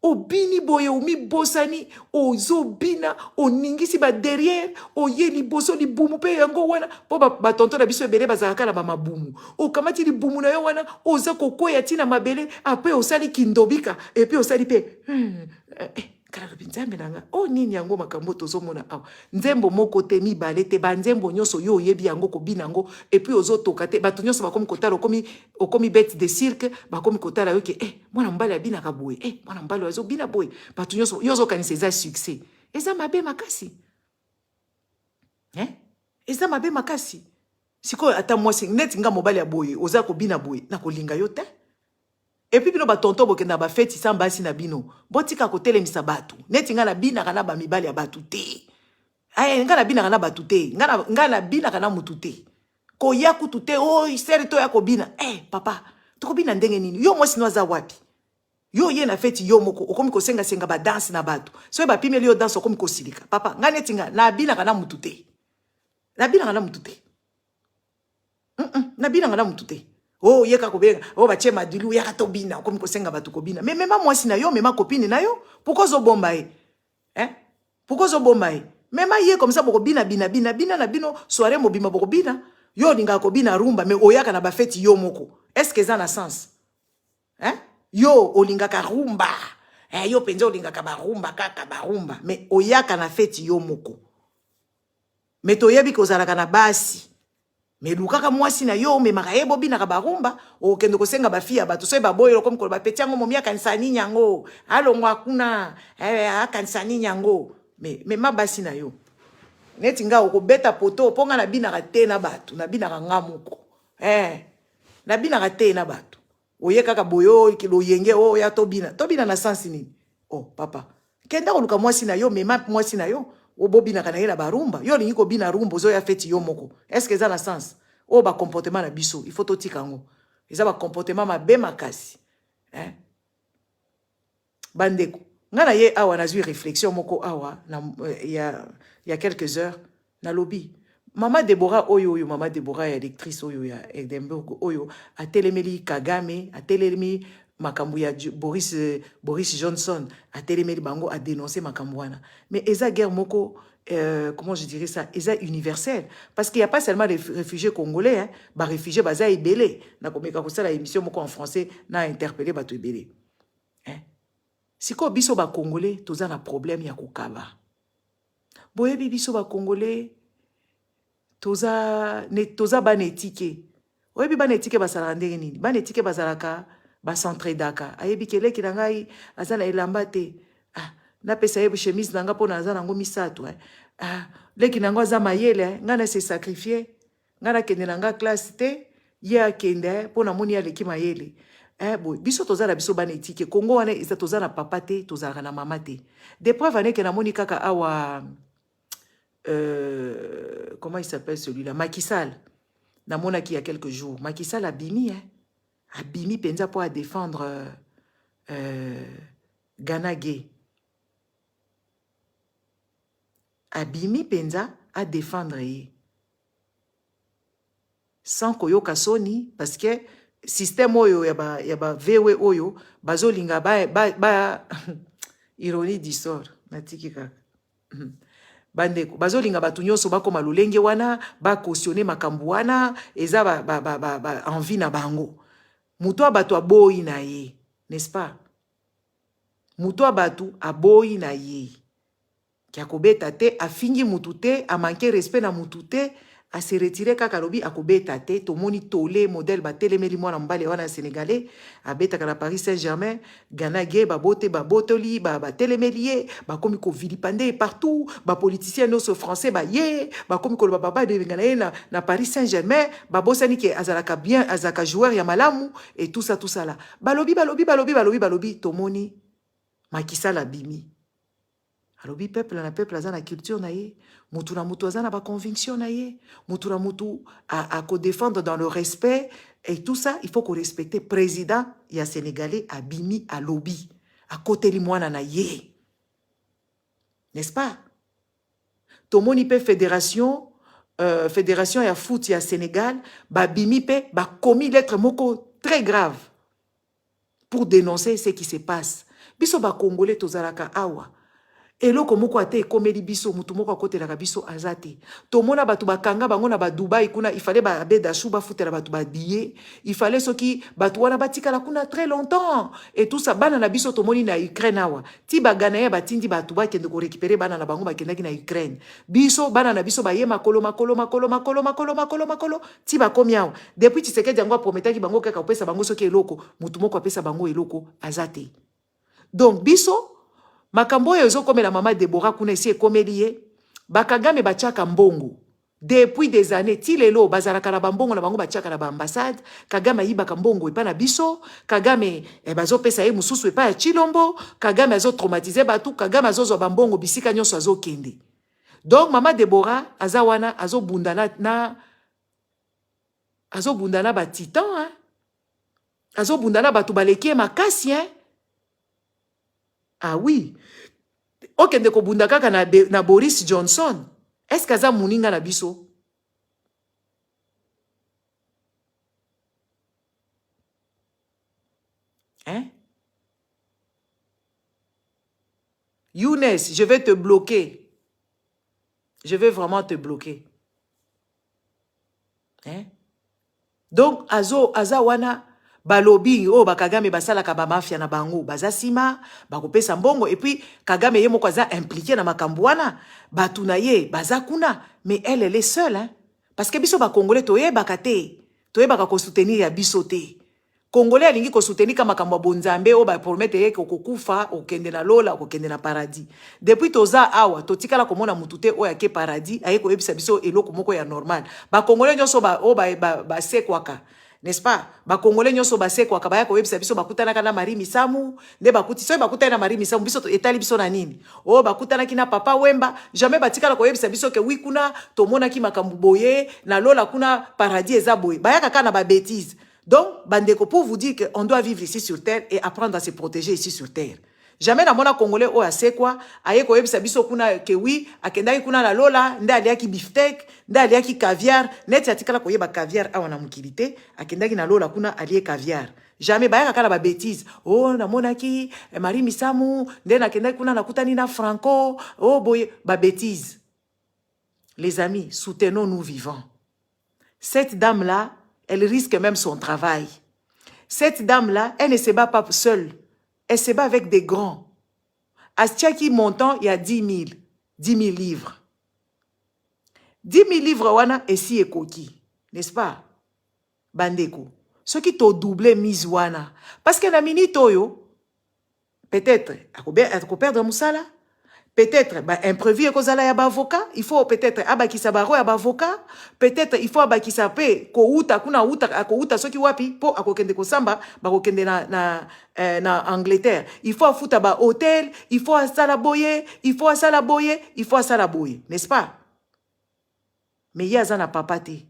obini boye omi bosani ozobina oningisi ba derrière oyeli boso li bumu pe yango wana po ba tonton na biso ebele bazaka na ba mabumu okamati li bumu na yo wana oza kokoya tina mabele après osali kindobika et puis osali pe kala binzambe nanga nini yango makambo tozomona awa nzembo moko te mibale te banzembo nyonso yo yebi yango ko binango et puis ozotoka te bato nyonso bakomi kotala okomi bête de cirque bakomi kotala yo ke mwana mbali abina ka boye mwana mbali wazo bina boye bato nyonso yozo kanisa eza succès eza mabe makasi eza mabe makasi sikoyo ata mwasi net nga mobali ya boye oza ko bina boye na kolinga yo te. Et puis bino ba tonto boke na ba feti samba si na bino botika ko telemisa batu neti nga na bina kana ba mibali ya batu te nga na bina kana batu te nga na bina kana mutu te ko yaku tute iseri to ya ko bina papa to ko bina ndenge nini yo mwasi no za wapi yo ye na feti yo moko okomi ko senga ba dance na batu so ba pimeli yo dance okomi ko silika papa nga neti nga na bina kana mutu te na bina kana mutu te na bina kana mutu te Oh, yeka kobenga. Oh, bache madulu, yaka tobina. Comme kosenga batu kobina. Mais même moi si na yo, même ma copine na yo. Pourquoi zo bombaye? Hein? Pourquoi zo bombaye? Même yé comme ça, boko bina, bina, bina, bina, na bino, soirée mobima boko bina. Yo, ninga kobina rumba, mais oyaka na ba fête yo moko. Est-ce que ça na sens? Hein? Yo, olinga ka rumba. Yo penza olinga ka ba rumba, kaka ba rumba. Mais oyaka na fête yo moko. Mais toyebi kozalaka na basi. Mais lukaka mwasi na yo me makaye bobi na kabarumba o kendo kosenga ba fia ba to so ba boyelo comme ko ba petiango momia kansani nyango alo ngwa kuna kansani nyango mais ma basi na yo neti nga ko beta poto ponga na bina ka te na batu na bina ka ngamuko na bina ka te na batu oye kaka boyo kilo yenge o ya tobina na sensi nini oh papa kenda ko luka mwasi na yo me ma mwasi na yo o bobi na kana barumba yo lingi ko bina rumba zo ya feti yo moko est-ce que ça na sens o ba comportement na biso il faut totika ngo eza ba comportement mabe makasi bandeko ngana ye awa na zui réflexion moko awa na il y a quelques heures na lobby Mama Deborah oyo Mama Deborah électrice oyo ya Edinburgh oyo a telemeli Kagame a telemeli makambu ya Boris Johnson a telemeli bango a dénoncé makambu wana mais eza guerre moko comment je dirais ça eza universel parce qu'il y a pas seulement des réfugiés congolais hein ba réfugiés baza ebele na komeka ko sala émission moko en français na interpeller bato ebele hein siko biso ba congolais toza na problème ya kokaba boyebi biso ba congolais toza banetike oyebi banetike basala ndenge nini banetike bazalaka basentraidaka ayebi keleki na ngai azala elamba te na pesa yebu chemise nanga pona azala ngo misato leki nango aza mayele ngana se sacrifier ngana kende nanga classe te ye akende pona moni aleki mayele boy biso tozala biso banetike Congo wana isa tozala papa te tozala na mama te de preuve aneke na moni kaka awa comment il s'appelle celui-là Macky Sall na mona qui il y a quelques jours Macky Sall abimi abimi penza pour défendre Ghana Gay abimi penza à défendre sans koyoka soni parce que système oyo ya ba vewe oyo bazolinga ba ironie du sort natiki kaka bandeko bazolinga batu nyonso bakoma lolenge wana ba cautionner makambu wana eza ba envie na bango muto abatu aboyi na ye n'est-ce pas muto abatu aboyi na ye kia kobeta te afingi mutu te a manquer respect na mutu te a se retirer kaka lobi akobeta te to moni tole modèle ba telemeli mwana mbale wana sénégalais abeta kana Paris Saint-Germain Ghana Gay ba botoli ba telemeli ba komi ko vilipande partout ba politiciens no so français ba ye ba komi ko baba de Ghana na Paris Saint-Germain ba bosani ke azalaka bien azaka joueur ya malamu et tout ça là balobi to moni Macky Sall abimi alobi peuple na peuple azana culture na ye mutu na mutu azana ba conviction na ye mutu na mutu a ko défendre dans le respect et tout ça il faut qu'on respecte président ya sénégalais abimi alobi a côté li mwana na ye n'est-ce pas tomoni pe fédération ya foot ya Sénégal ba bimi pe ba commis lettre moko très grave pour dénoncer ce qui se passe biso ba congolais tozalaka awa eloko moko ate ekomeli biso mutu moko akotelaka biso azate tomona batu bakanga bango na ba Dubai kuna il fallait ba beda shuba futela batu ba billet il fallait soki batu wana batikala kuna très longtemps et tout ça bana na biso tomoni na Ukraine awa ti bagana ya batindi batu ba kende ko récupérer bana na bango bakendaki na Ukraine biso bana na biso ba ye makolo ti ba komi awa depuis Tshisekedi yango prometaki bango kaka opesa bango soki eloko mutu moko apesa bango eloko azate donc biso makambo yo zo komela Mama Deborah kuna esi ekomeli ye bakagame bachaka mbongo depuis des années ti lelo bazalaka na bambongo na bango bachaka na ba ambassade Kagame yibaka mbongo epa na biso Kagame bazo pesa ye mususu epa ya Chilombo Kagame azo traumatiser batu Kagame azo bambongo bisika nyonso azo kende donc Mama Deborah azawana azo bundana ba titan hein azo bundana batu baleki makasi hein. Ah oui. Okende ko bunda kaka na Boris Johnson. Est-ce que aza muninga na biso? Hein? Younes, je vais te bloquer. Je vais vraiment te bloquer. Hein? Donc, azawana, balobi, oh, Kagame basala kaba mafia na bango, bazasima, bakopesa mbongo, et puis, Kagame ye moko aza impliqué na makambuana, batuna ye, bazakuna, mais elle est seule, hein? Parce que biso ba Congolais, toye bakate, toye baka ko soutenir ya biso te. Congolais alingi ko soutenir kama kamba bonzambe, o ba promete ye ko kufa, o kende na lola, o kende na paradis. Depuis toza awa, totikala komona mutute o ya ke paradis, aye ko ebisa biso eloko moko ya normal. Ba Congolais nyonso ba sekwaka. N'est-ce pas? Ba Congolais nyonso ba sekwaka ba ya ko ebisa biso bakutana kana Marie Misamu, nde bakuti so bakutana na Marie Misamu biso etali biso na nini? O bakutana kina Papa Wemba, jamais batikala ko ebisa biso ke wi kuna tomona ki makambu boye, na lola kuna paradis eza boye. Ba ya kaka na ba bêtise. Donc, bandeko, pour vous dire qu'on doit vivre ici sur terre et apprendre à se protéger ici sur terre. Jamais na mona Congolais o ase quoi, aye ko yebisa biso kuna ke oui, akendaki kuna la lola, nda aliaki beefsteak, nda aliaki caviar, net yatikala ko yeba caviar awa na mukilité, akendaki na lola kuna alie caviar. Jamais ba kala ba bêtise. Oh na mona ki Marie Misamu, nde na kendaki kuna nakutani na Franco, oh boye ba bêtise. Les amis, soutenons-nous vivants. Cette dame-là, elle risque même son travail. Cette dame-là, elle ne se bat pas seule. Elle se bat avec des grands. Astiaki montant, il y a 10 000 livres. 10 000 livres, wana, et si ekoki. N'est-ce pas? Bandeko. Ce qui t'a doublé mise wana. Parce que la mini toyo, peut-être, à perdre moussala. Peut-être, imprévu, avocat. Il faut peut-être, abakisabaro, avocat. Peut-être, il faut abakisape, kouta, kuna outa, kouta, soki wapi, po, akokende kosamba, bakokende na Angleterre. Il faut fouta ba hôtel, il faut asalaboye, il faut asalaboye, il faut asalaboye. N'est-ce pas? Mais yaza na papate.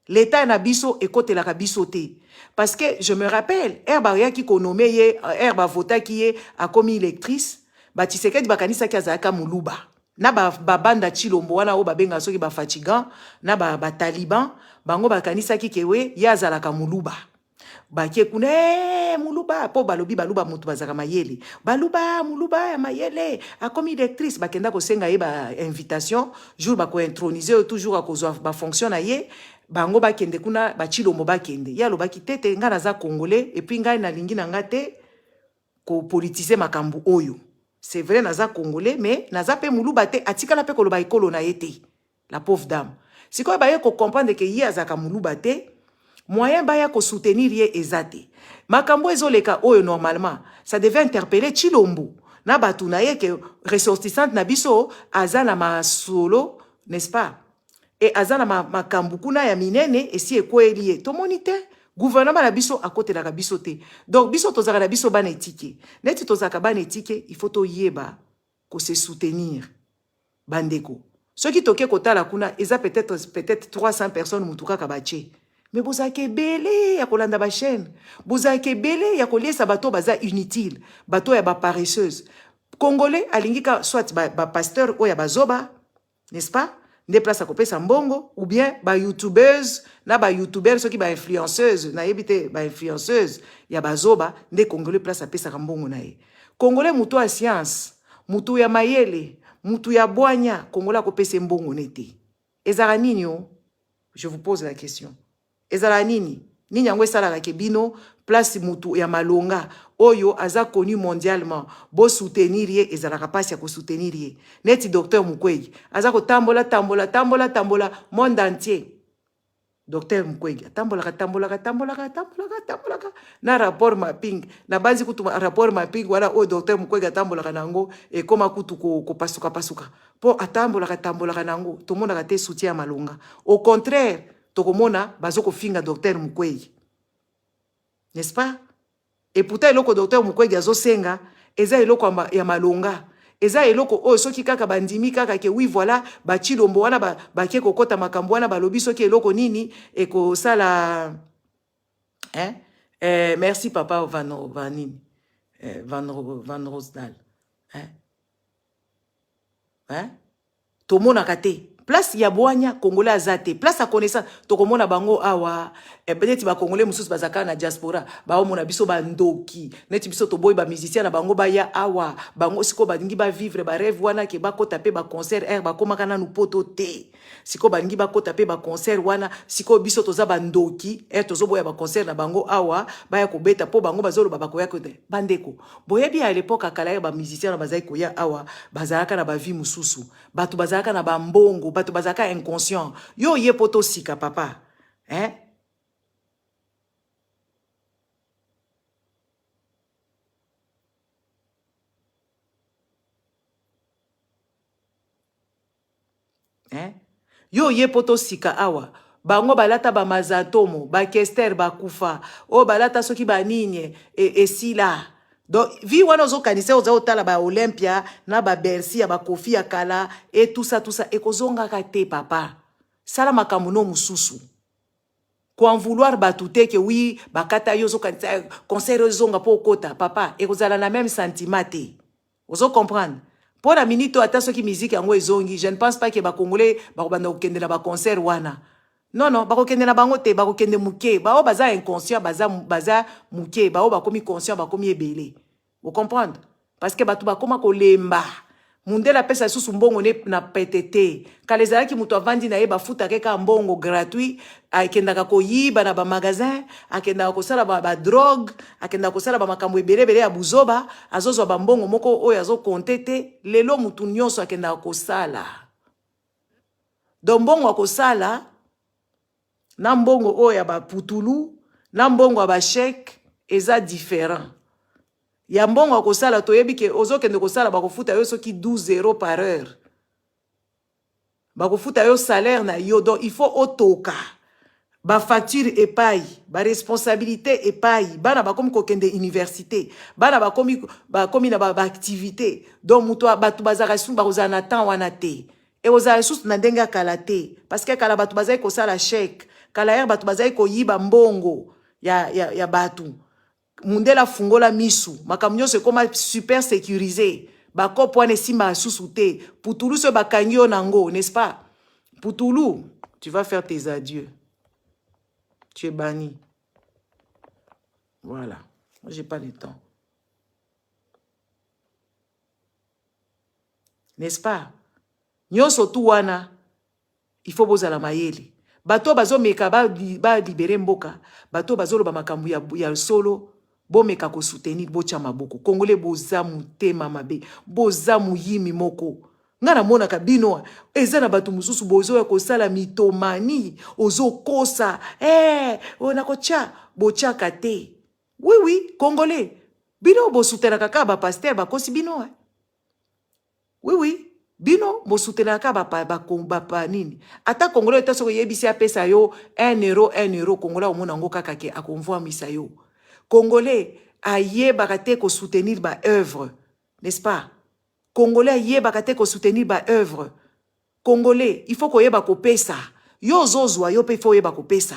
L'État na biso et côté la biso te. Parce que, je me rappelle, herba ya ki konome ye, herba vota ki ye, a commis électrice, Tshisekedi bakanisa ki azaka muluba. Na banda Chilombo wana o babenga soki ba fatigan, na ba taliban, bango bakanisa ki kewe ya azalaka muluba. Bakie kune muluba po balobi baluba mutu bazaka mayele. Baluba muluba ya mayele a comme électrice bakenda ko senga ye ba invitation jour ba ko introniser toujours a kozwa ba fonction na ye. Bango bakende kuna ba Chilombo bakende. Ya lo bakitete nga naza congolais et puis nga na lingi na ngate ko politiser makambu oyo. C'est vrai, naza congolais, mais naza pe muluba te, atika la pe koloba ikolo na yete. La pauvre dame. Si quoi ba ye ko comprendre que yi azaka muluba te, moyen ba ya ko soutenir ye ezate. Makambo ezoleka oyo normalement, ça devait interpeller Chilombo. Na batu na ye ke ressortissante na biso azana ma solo, n'est-ce pas? Et azana makambu kuna ya minene et si ekwe lié. To monite gouvernement la biso à côté de la biso te. Donc biso tozaka la biso ban éthique. Neti tozaka ban éthique, il faut to yeba ko se soutenir bandeko. Ceux qui toke kota la kuna, eza peut-être 300 personnes mutuka kabache. Mais bozake belé ya kolanda ba chaîne. Bozake belé ya koliesa bato baza inutile, bato ya ba paresseuse. Congolais alingika soit ba pasteur o ya bazoba, n'est-ce pas? Des places à couper sambongo ou bien ba youtubeuse na ba youtubeur ceux qui ba influenceuse na yebite ba influenceuse ya bazoba des congolais place à pesa sambongo na ye congolais mutu a science mutu ya mayele mutu ya boanya congolais ko pesa mbongo nete ezara nini o je vous pose la question ezara nini nini yango esala ke bino place mutu ya malonga oyo aza connu mondialement bo soutenir ye ezala kapasi ya ko soutenir ye neti docteur Mukwege aza ko tambola monde entier docteur Mukwege tambola na rapport mapping na banzi kutu rapport mapping wala o docteur Mukwege tambola nango e koma kutu ko pasuka po atambola nango to mona te soutien malonga au contraire tokomona bazoko finga docteur Mukwege. N'est-ce pas? Et pourtant, eloko docteur Mukwege azosenga, eza eloko ya malonga. Eza eloko o soki kaka bandimi kaka ke oui voilà, ba Chilombo wana ba ke kokota makambo wana ba lobi soki eloko nini e ko sala hein? Merci papa Van Rosdal. Hein? Hein? Tomona kate. Place ya boanya Congolais azate. Place à connaissance. Tokomona bango awa. Peut-être ba Congolais mususu bazaka na diaspora. Ba omona biso ba ndoki. Neti biso to boy ba musicien na bango ba ya awa. Bango siko ba ndingi ba vivre ba rêve wana ke ba kota pe ba concert ba koma kana nu poto te. Siko ba ndingi ba kota pe ba concert wana. Siko biso toza ba ndoki. Tozo boya ba concert na bango awa. Ba ya ko beta po bango bazolo ba koya ko te. Bandeko. Boya bi à l'époque akala ba musicien na bazai ko ya awa. Bazalaka na ba vie mususu. Batu bazalaka na ba mbongo. Batu bazaka inconscient. Yo ye poto sika papa. Hein? Hein? Yo ye poto sika awa. Bango balata ba mazatomo, ba kester ba kufa. O balata soki ba ninye e sila. Donc vi wana ozo kanise ozo otala ba Olympia na ba Bercy ya ba Kofi ya kala et tout ça e kozonga kate papa. Sala makambo no mususu. Ko en vouloir batute que oui bakata yo zo kanisa concert zonga po kota papa e kozala na même sentiment te. Ozo comprendre? Pour la minute ata soki musique yango ezongi, je ne pense pas que ba Congolais ba banda okende na ba concert wana. Non non, ba kokende na bango te, ba kokende muke, ba o baza inconscient, baza muke, ba o ba komi conscient, ba komi ebele. Vous comprenez? Parce que ba tu ba koma ko lemba. Mundela pesa susu mbongo ne na PTT. Kalezala ki mutu avandi na ye ba futa keka mbongo gratuit, akendaka ko yiba na ba magasin, akendaka ko sala ba drogue, akendaka ko sala ba makambo ebele ya buzoba, azozo ba mbongo moko oyo azo kontete, lelo mutu nyonso akendaka ko sala. Donc mbongo ko sala na mbongo oyo ba putulu, na mbongo ba chèque eza différent. Ya mbongo ko sala toyebi ke ozo kende ko sala ba ko futa yo soki 12 € par heure. Ba ko futa yo salaire na yo, donc il faut otoka. Ba facture epai, ba responsabilité epai, bana ba komi ko kende université, bana ba komi na ba activité. Donc muto batu bazaka su ba kozana temps wana te. Et oza sous na ndenga kala te parce que kala batu bazai ko sala chèque. Kala yer batu bazai ko yiba mbongo ya batu. Mundela fungola misu. Makamnyo se koma super sécurisé. Bako poane simba susu te. Putulu se bakangyo nango, n'est-ce pas? Putulu, tu vas faire tes adieux. Tu es banni. Voilà. Moi, j'ai pas le temps. N'est-ce pas? Nyonso tu wana, il faut bozala mayele. Bato bazo meka ba libere mboka, bato bazo lo ba makambu ya solo, bo meka ko soutenir bo chama boko. Congolais boza mutema mabe, boza muyimi moko. Ngana mona kabino, eza na bato mususu bozo ya ko sala mitomani, ozo kosa, ona ko cha, bo cha kate. Oui oui, Congolais. Bino bo soutena kaka ba pasteur ba kosi bino. Oui oui. Bino, mo soutenaka ba nini. Ata Congolais eta soko yebisi apesa yo 1 €, Congolais omona ngo kaka ke akonvoi misa yo. Congolais aye bakate ko soutenir ba œuvre, n'est-ce pas? Congolais aye bakate ko soutenir ba œuvre. Congolais, il faut ko yeba ko pesa. Yo zozwa yo pe faut yeba ko pesa.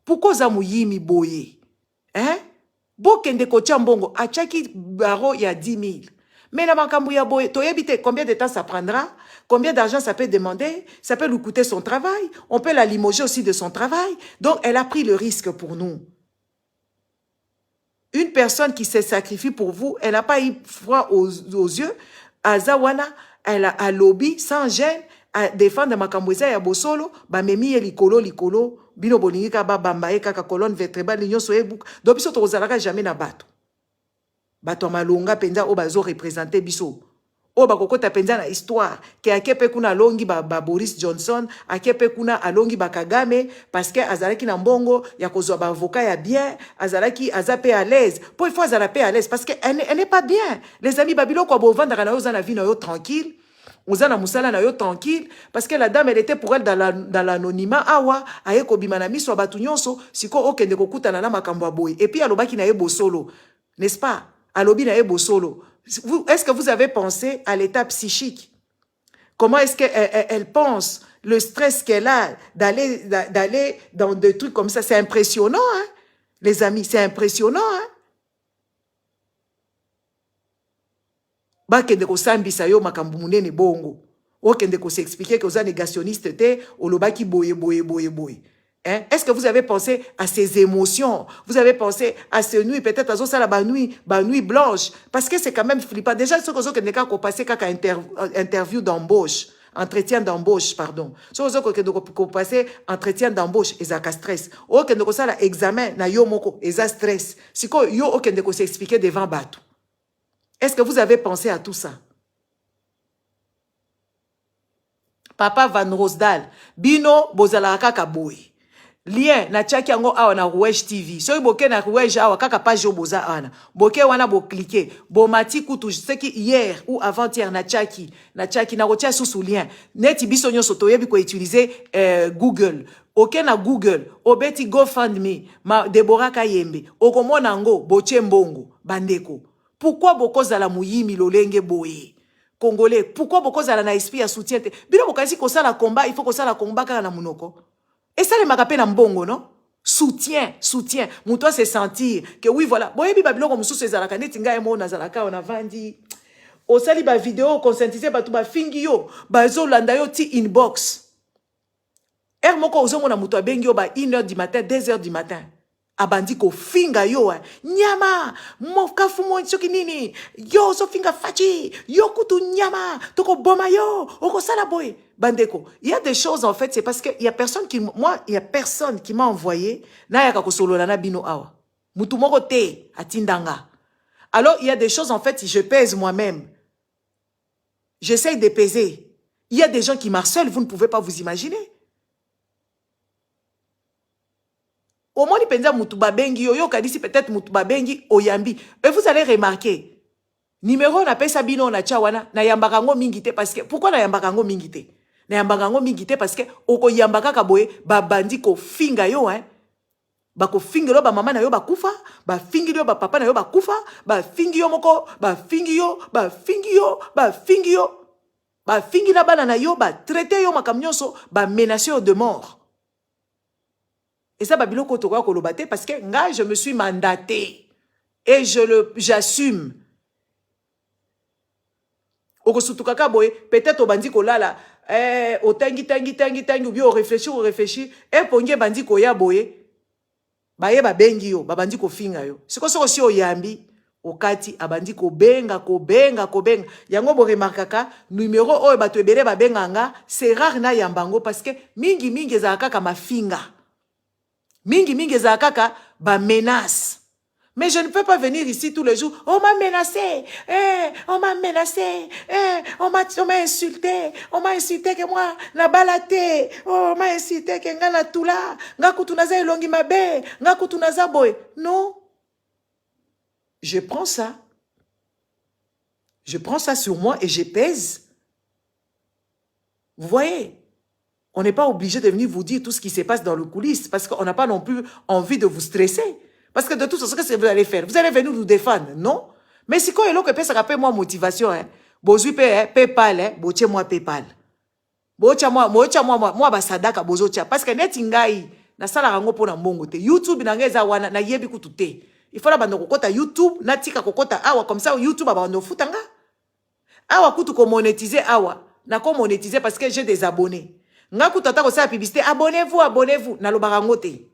Pourquoi za muyimi boye? Hein? Bokende ko chambongo achaki baro ya 10 000. Mais la makambuya boye, toyebite combien de temps ça prendra? Combien d'argent ça peut demander? Ça peut lui coûter son travail. On peut la limoger aussi de son travail. Donc, elle a pris le risque pour nous. Une personne qui se sacrifie pour vous, elle n'a pas eu froid aux yeux. Azawana, elle a lobby sans gêne à défendre makambuya ya bosolo, ba memi likolo, bino boningika ba bambaye kaka colonne vertébrale, l'union soyebuk. Donc, biso tozalaka jamais na bato. Bato malonga penza o bazo représenter biso. O bakokota penza na histoire ke akepe kuna longi ba Boris Johnson, akepe kuna alongi ba Kagame parce que azalaki na mbongo ya kozwa ba avocat ya bien, azalaki azape à l'aise. Pour il faut azalape à l'aise parce que elle n'est pas bien. Les amis babilo ko bo vendre na yo za na vie na yo tranquille. Ozana musala na yo tranquille parce que la dame elle était pour elle dans l'anonymat awa aye ko bimana miso batu nyonso siko okende kokuta na makambo boy et puis alobaki na ye bosolo, n'est-ce pas? Alobi na ebo solo. Est-ce que vous avez pensé à l'état psychique? Comment est-ce qu'elle pense? Le stress qu'elle a d'aller dans des trucs comme ça, c'est impressionnant, hein? Les amis, c'est impressionnant, hein? Bakende ko sambisa yo makambu munene bongo. okende ko s'expliquer que vous êtes négationniste, au lobaki boye. Hein? Est-ce que vous avez pensé à ces émotions? Vous avez pensé à ces nuits, peut-être à ça la nuit blanche? Parce que c'est quand même flippant. Déjà, ce que vous avez passé qu'à interview d'embauche, entretien d'embauche, pardon. Ce que vous avez passé entretien d'embauche, et ça stress. Ou que vous avez examen, na yo moko, et ça stress. Si vous avez s'expliquer devant Batou. Est-ce que vous avez pensé à tout ça? Papa Van Rosdal, Bino Bozalaka Kaboy. Lien na tchaki yango awa na Rouge TV. So boke na Rouge awa kaka page yo boza ana. Boke wana bo cliquer. Bo mati kutu ce qui hier ou avant-hier na tchaki na rotia sous lien. Neti biso nyoso toyebi ko utiliser Google. Ok na Google, obeti GoFundMe, ma Deborah Kayembe. Okomona ngo boche mbongo bandeko. Pourquoi bokoza la muyimi lolenge boye? Congolais, pourquoi bokoza la na esprit ya soutien te? Bino bokanisi ko sala combat, il faut ko sala combat kaka na munoko. Et ça, les magapé na mbongo, non? Soutien. Moutoua se sentir que oui, voilà. Bon, ebi babilo comme sous ces alaka, netinga emo na zalaka, on a vendu. Au sali ba vidéo, conscientiser ba tout ba fingi yo, ba zo landa yo ti inbox. Moko ozo mona moutoua bengi yo ba 1h du matin, 2h du matin. Abandi ko finga yo, nyama, mokafu mo soki nini, yo so finga fachi, yo kutu nyama, toko boma yo, oko sala boy. Bandeko, il y a des choses en fait, c'est parce que il y a personne qui m'a envoyé na yaka ko solo na bino awa. Mutu moko te atindanga. Alors il y a des choses en fait, je pèse moi-même. J'essaye de peser. Il y a des gens qui m'harcèlent, vous ne pouvez pas vous imaginer. Au moins, il mutu babengi yo kadisi peut-être mutu babengi oyambi. Et vous allez remarquer, numéro na pesa bino na chawana na yambaka ngo mingite parce que pourquoi na yambaka ngo mingite? Na yambaka ngo mingite parce que oko yambaka kaboye ba bandi ko finga yo ba ko finga yo ba mama na yo ba kufa, ba fingi yo ba papa na yo ba kufa, ba fingi yo moko, ba fingi yo, ba fingi yo, ba fingi yo. Ba fingi na bana na yo ba traiter yo makamnyoso, ba menacer yo de mort. Et ça, Babilo Kotoka Kolobate, parce que nga, je me suis mandaté. Et j'assume. Okosutukaka boy, peut-être au bandi kolala, au tangi, ou bien au réfléchir, et ponge bandi koya boy, baye ba bengi yo, ba bandi ko finga yo. C'est quoi ça aussi au yambi, au kati, abandi ko benga. Yango bo remarkaka, numéro o ba tuebere ba benganga, c'est rare na yambango, parce que mingi za kaka ma finga. Mingi za kaka ba menace. Mais je ne peux pas venir ici tous les jours. On m'a menacé. On m'a menacé. On m'a insulté. On m'a insulté que moi, na balate. On m'a insulté que nga na tula. Nga kutunaza elongi mabe. Nga kutunaza boy. Non. Je prends ça. Je prends ça sur moi et je pèse. Vous voyez? On n'est pas obligé de venir vous dire tout ce qui se passe dans le coulisses parce qu'on n'a pas non plus envie de vous stresser. Parce que de tout ce que vous allez faire, vous allez venir nous défendre, non? Mais si quand il y a que ça rappelle moi motivation, bozu PayPal, boche moi PayPal. Bocha moi basadaka bozocha parce que netingai na sala rango pona mbongo te. YouTube na ngeza wana na yebi kutute. Il faut la bando kokota YouTube, na tika kokota awa comme ça YouTube abando futanga. Awa kutu ko monétiser awa, na ko monétiser parce que j'ai des abonnés. Nga kutata ko sa publicité, abonnez-vous na lo barangote.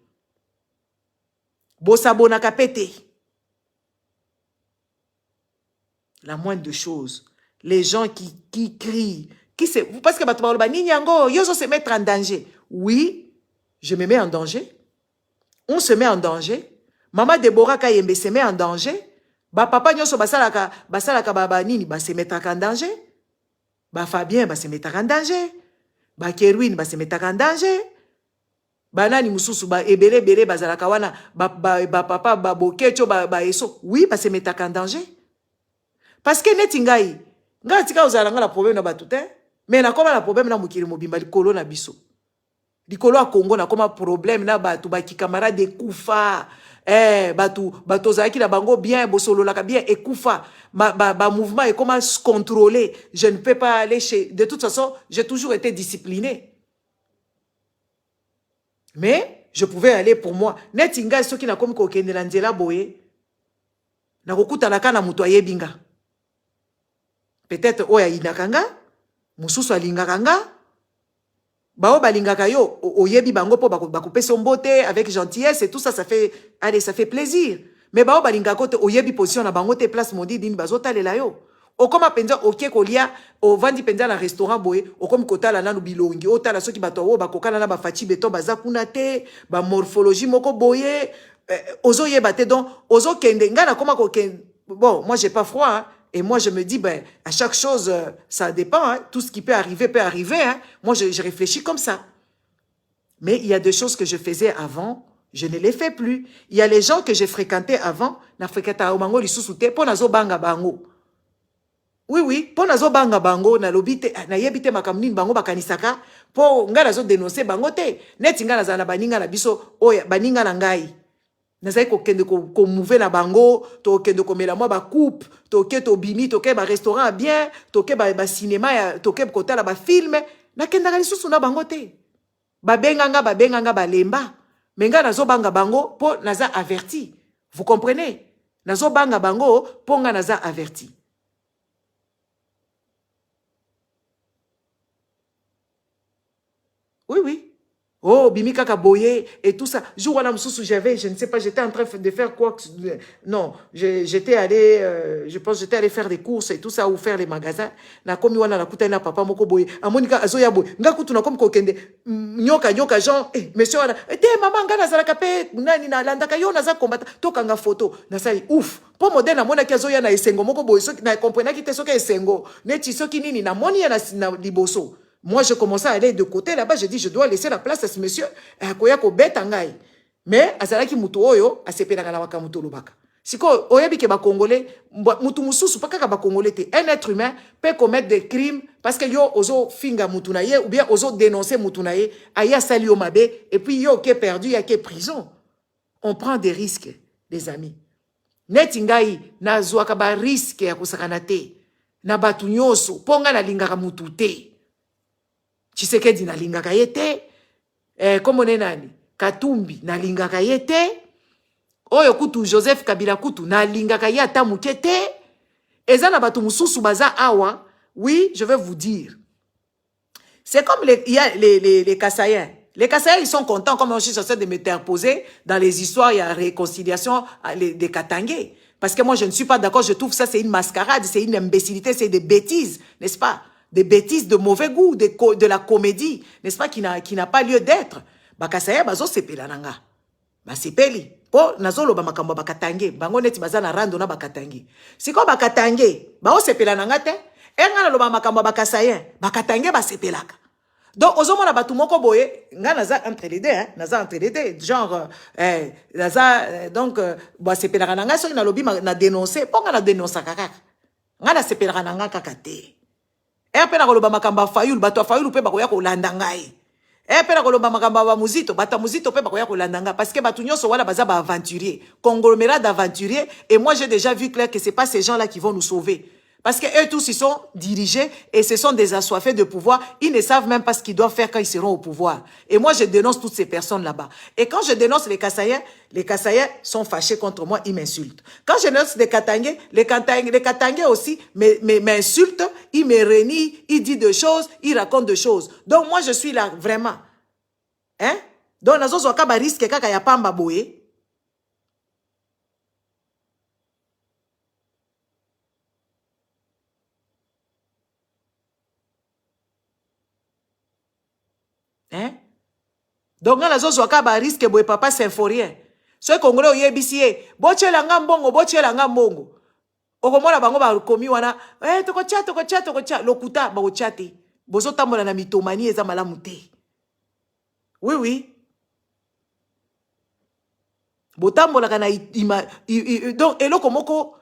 Bosabona kapete. La moindre de choses. Les gens qui crient. Parce que ils se mettre en danger. Oui, je me mets en danger. On se met en danger. Maman Deborah Kayembe se met en danger. Ba papa nyoso basalaka baba nini ba se mettre en danger. Ba Fabien ba se mettre en danger. Ba Kerwin ba se mettre en danger. Banani mususu ba ebele bazalaka wana ba papa ba bokecho ba eso. Oui, ba se mettre en danger. Parce que netingai nga tika ozalanga la problème na batute mais na koma la problème na mukiri mobimba likolo na biso. Likolo a Congo na koma problème na batu ba ki camarade kufa. Batu zaki na bango bien bosolo la bien ekufa. Ba mouvement est comment se contrôler. Je ne peux pas aller chez. De toute façon, j'ai toujours été discipliné. Mais je pouvais aller pour moi. Netinga ceux qui na comme kokende la nzela boye. Na kokuta la kana mutu ayebinga. Peut-être oya inakanga. Mususu alingaka nga. Bao balingaka yo, oyebi bango po bakoupe son beauté avec gentillesse et tout ça, ça fait, allez, ça fait plaisir. Mais bao balingaka te oyebi position na bango te place modi dini bazota lela yo. Okoma penza okie kolia, o vandi penza na restaurant boye, okomi kotala nanu bilongi, otala soki bato wo bakokala na ba fachi beton baza kuna te, ba morphologie moko boye, ozo yeba te donc ozo kende ngana koma ko kende. Bon, moi j'ai pas froid hein. Et moi, je me dis, ben, à chaque chose, ça dépend. Hein. Tout ce qui peut arriver, peut arriver. Hein. Moi, je réfléchis comme ça. Mais il y a des choses que je faisais avant, je ne les fais plus. Il y a les gens que j'ai fréquentés avant, na fréquenta omango li susute, po nazo banga bango. Oui, oui, po nazo banga bango, na lobite, na yebite makamnin bango bakanisaka, po nga nazo dénoncer bango te. Neti nga nazana baninga na biso, oya, baninga na ngai. Nazai ko kende ko mouver na bango, to kende ko mela moi ba coupe, to ke to bini, to ke ba restaurant bien, to ke ba cinéma, to ke ko tala ba film, na kenda ga lisusu na bango te. Ba benganga ba lemba. Menga nazo banga bango po naza averti. Vous comprenez? Nazo banga bango po nga naza averti. Oui, oui. Oh, Bimika Kaboye et tout ça. Jour où j'avais, je ne sais pas, j'étais en train de faire quoi. Non, j'étais allé, je pense, j'étais allé faire des courses et tout ça, ou faire les magasins. Na komi wana na kuta na papa moko boye. Amonika azoya boye. Nga kutu na komi kokende. Nyoka genre, monsieur wana. Maman nga nazala kape, nani na landa kayo naza kombata. Toka nga photo. Na sali, ouf. Po modèle na mona ki azoya na esengo moko boye. Soki na comprena ki te soki esengo. Neti soki nini na moni ya na liboso. Moi, je commençais à aller de côté là-bas. Je dis, je dois laisser la place à ce monsieur. Mais, azalaki mutu oyo, asepelaka na wakamutu lubaka. Siko, oyebi ke ba Congolais, mutu mususu, pas kaka ba Congolais te. Un être humain peut commettre des crimes parce que yo ozo finga mutu na ye, ou bien ozo dénoncer mutu na ye, aya sali yo mabe, et puis yo qui est perdu, ya qui est prison. On prend des risques, les amis. Neti ngai, na zwaka ba risque ya kusakana te. Na batu nyoso, ponga na lingaka mutu te. Tshisekedi na lingaka yete, komo nani, Katumbi na lingaka yete, oyo kutu Joseph Kabila kutu na lingaka yata mukete, eza na batu mususu baza awa, oui, je vais vous dire. C'est comme les Kassaïens. Les Kassaïens, ils sont contents, comme je suis censé de m'interposer dans les histoires, il y a réconciliation des Katangais. Parce que moi, je ne suis pas d'accord, je trouve ça, c'est une mascarade, c'est une imbécilité, c'est des bêtises, n'est-ce pas? Des bêtises de mauvais goût, de la comédie, n'est-ce pas, qui n'a pas lieu d'être. Bakasaya bazo sepela nanga. Ba sepeli. Po nazolo ba makambo bakatange, bango neti bazana rando na bakatange. Siko bakatange, ba o sepela nanga te, enga na lo ba makambo bakasaya, bakatange ba sepelaka. Donc ozomo na batu moko boye, nga naza entre les deux, hein, naza entre les deux, genre naza donc ba sepela nanga so na lobi na dénoncer, po nga na dénoncer kaka. Nga na sepela nanga kaka te. Epe na koloba makamba fayulu, bato fayulu pe bakoya kolanda ngai. Epe na koloba makamba ba muzito, bata muzito pe bakoya kolanda ngai parce que batu nyonso wala baza ba aventurier, conglomérat d'aventuriers, et moi j'ai déjà vu clair que c'est pas ces gens-là qui vont nous sauver. Parce que eux tous ils sont dirigés et ce sont des assoiffés de pouvoir, ils ne savent même pas ce qu'ils doivent faire quand ils seront au pouvoir. Et moi je dénonce toutes ces personnes là-bas. Et quand je dénonce les Kassaïens sont fâchés contre moi, ils m'insultent. Quand je dénonce les Katangais aussi m'insultent, ils me renient, ils disent des choses, ils racontent des choses. Donc moi je suis là vraiment. Hein? Donc nazo zoka ba risque kaka ya pamba boye. Hein? Donc, on a un risque que papa symphorien. Ce Congolais oyebisi bochela ngambongo, bochela ngambongo. Okomona bango ba komi wana, toko cha, lokuta ba ochate. Bozo tambola na mitomanie eza malamu te. Oui, oui. Botambola kana donc eloko moko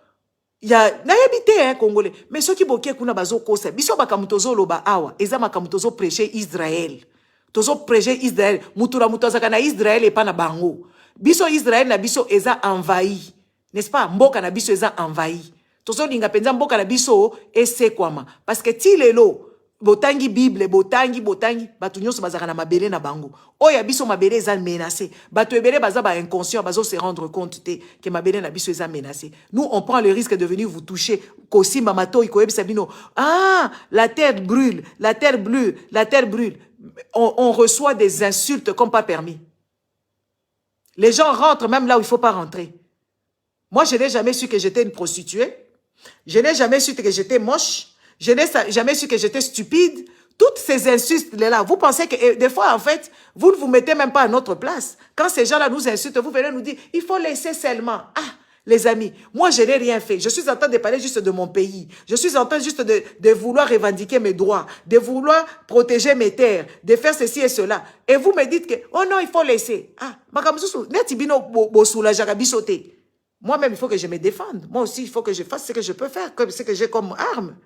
ya na yebite hein Congolais. Mais ceux qui bokie kuna bazo kosa, biso bakamutozo loba awa, eza makamutozo prêcher Israël. Tozo prêcher Israël, mutura mutozaka na Israël et pas na bango. Biso Israël na biso eza envahi. N'est-ce pas? Mboka na biso eza envahi. Tozo linga penza mboka na biso esekwama. Parce que ti lelo, botangi Bible, botangi, batu nyonso bazaka na mabele na bango. Oya biso mabele eza menacé. Batu ebele baza ba inconscient, bazo se rendre compte que mabele na biso eza menacé. Nous, on prend le risque de venir vous toucher. Kosimba Matoi, Koyebi Sabino. Ah, la terre brûle, la terre brûle, la terre brûle. On reçoit des insultes comme pas permis. Les gens rentrent même là où il ne faut pas rentrer. Moi, je n'ai jamais su que j'étais une prostituée. Je n'ai jamais su que j'étais moche. Je n'ai jamais su que j'étais stupide. Toutes ces insultes-là, vous pensez que des fois, en fait, vous ne vous mettez même pas à notre place. Quand ces gens-là nous insultent, vous venez nous dire, il faut laisser seulement. Ah, les amis, moi, je n'ai rien fait. Je suis en train de parler juste de mon pays. Je suis en train juste de vouloir revendiquer mes droits, de vouloir protéger mes terres, de faire ceci et cela. Et vous me dites que, oh non, il faut laisser. Ah, moi-même, il faut que je me défende. Moi aussi, il faut que je fasse ce que je peux faire, ce que j'ai comme arme.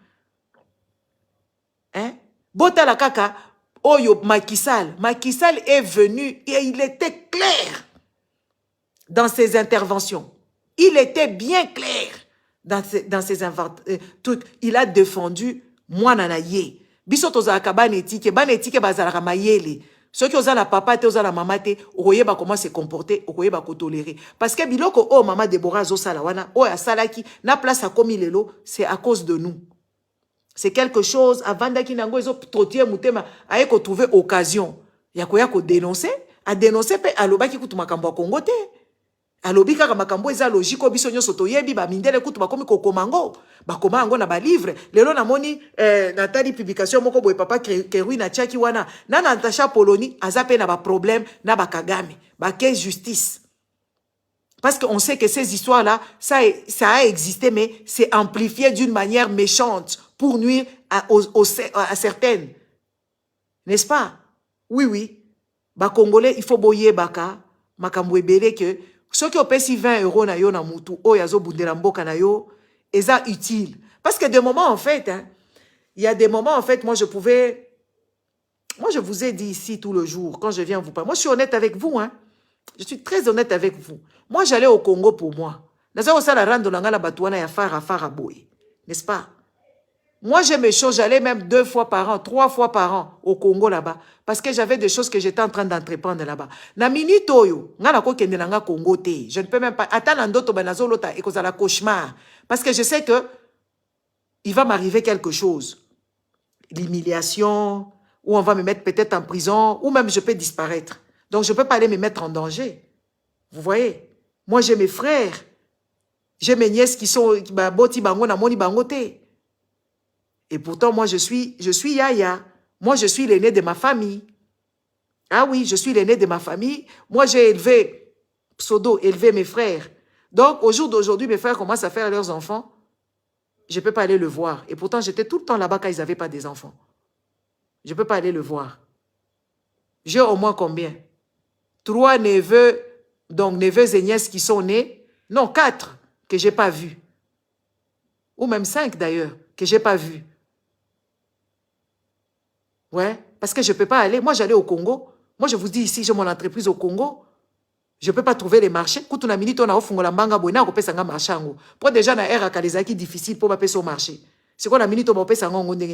Hein? Botala kaka, Oyo Macky Sall. Macky Sall est venu et il était clair dans ses interventions. Il était bien clair dans ses trucs. Il a défendu Mouananaye. Bisoto za kabanetike, banetike bazalaka mayele. Ceux qui ont la papa, te ont la maman, te oyeba comment se comporter, oyeba ko tolérer. Parce que biloko oh maman Deborah zo sala wana, oh ya salaki na place à komi lelo, c'est à cause de nous. C'est quelque chose avant d'aki nango ezo trotier mutema aye ko trouver occasion ya ko dénoncer, a dénoncer pe alobaki kutu makambo ya Kongo te. Alobi kaka makambo eza logique obiso nyoso toyebi ba mindele kutu bakomi kokomango bakoma ngo na ba livre lelo na moni natali publication moko boye papa Kerui na Tchaki wana na Natasha Poloni azape na ba problème na ba Kagame ba ke justice parce qu'on sait que ces histoires là ça a existé mais c'est amplifié d'une manière méchante pour nuire à certaines, n'est-ce pas? Oui ba Congolais il faut boyer baka makambo ebele que ceux qui ont payé 20 € na yo na mutu, oh yazo bundela mboka na yo, eza utile. Parce que des moments en fait, hein, il y a des moments en fait, moi je vous ai dit ici tout le jour, quand je viens vous parler, moi je suis honnête avec vous, hein. Je suis très honnête avec vous. Moi j'allais au Congo pour moi. N'est-ce pas? Moi, j'ai mes choses, j'allais même 2 fois par an, 3 fois par an au Congo là-bas. Parce que j'avais des choses que j'étais en train d'entreprendre là-bas. Na minute oyo, nga na ko kende nga Congo te. Je ne peux même pas. Attends, ndoto banazo lota et la cauchemar. Parce que je sais que il va m'arriver quelque chose. L'humiliation, ou on va me mettre peut-être en prison, ou même je peux disparaître. Donc, je ne peux pas aller me mettre en danger. Vous voyez? Moi, j'ai mes frères. J'ai mes nièces qui sont boti bango na moni bango te. Et pourtant, moi, je suis Yaya. Moi, je suis l'aîné de ma famille. Ah oui, je suis l'aîné de ma famille. Moi, j'ai élevé, élevé mes frères. Donc, au jour d'aujourd'hui, mes frères commencent à faire leurs enfants. Je ne peux pas aller le voir. Et pourtant, j'étais tout le temps là-bas quand ils n'avaient pas des enfants. Je ne peux pas aller le voir. J'ai au moins combien? 3 neveux, donc neveux et nièces qui sont nés. Non, 4 que je n'ai pas vus. Ou même 5 d'ailleurs, que je n'ai pas vus. Ouais, parce que je ne peux pas aller. Moi, j'allais au Congo. Moi, je vous dis ici, j'ai mon entreprise au Congo. Je ne peux pas trouver les marchés. Quand on a minute, on a offert la manga, on a offert un marché. Pour déjà, na era kalezaki difficile pour passer au marché. C'est quoi la minute, on a offert un manga.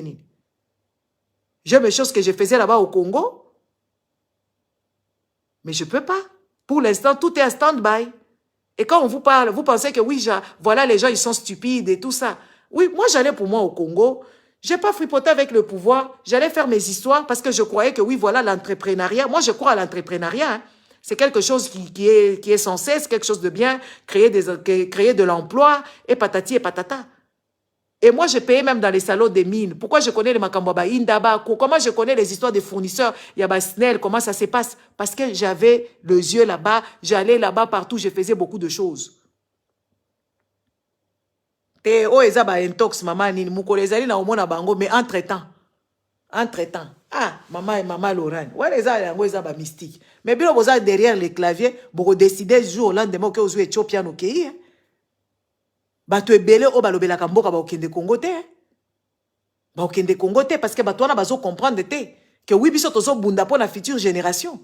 J'ai mes choses que je faisais là-bas au Congo. Mais je ne peux pas. Pour l'instant, tout est à stand-by. Et quand on vous parle, vous pensez que oui, voilà, les gens, ils sont stupides et tout ça. Oui, moi, j'allais pour moi au Congo. Je n'ai pas fripoté avec le pouvoir. J'allais faire mes histoires parce que je croyais que oui, voilà l'entrepreneuriat. Moi, je crois à l'entrepreneuriat. Hein. C'est quelque chose qui est censé, c'est quelque chose de bien, créer de l'emploi, et patati et patata. Et moi, je payais même dans les salons des mines. Pourquoi je connais les Makambaba, Indaba, comment je connais les histoires des fournisseurs, Yaba Snell, comment ça se passe? Parce que j'avais les yeux là-bas, j'allais là-bas partout, je faisais beaucoup de choses. Oh, ezaba intox, maman, ni mukolezali na omona bango, mais entre-temps. Entre-temps. Ah, maman Lorraine. Ouais, ezaba mystique. Mais bien, vous êtes derrière les claviers, vous décidez le jour au lendemain que vous jouez Ethiopian au Kei. Bato ebele o balobela kamboka ba okende Congo te. Ba okende Congo te parce que bato wana bazo comprendre te que oui biso tozo bunda pour la future génération.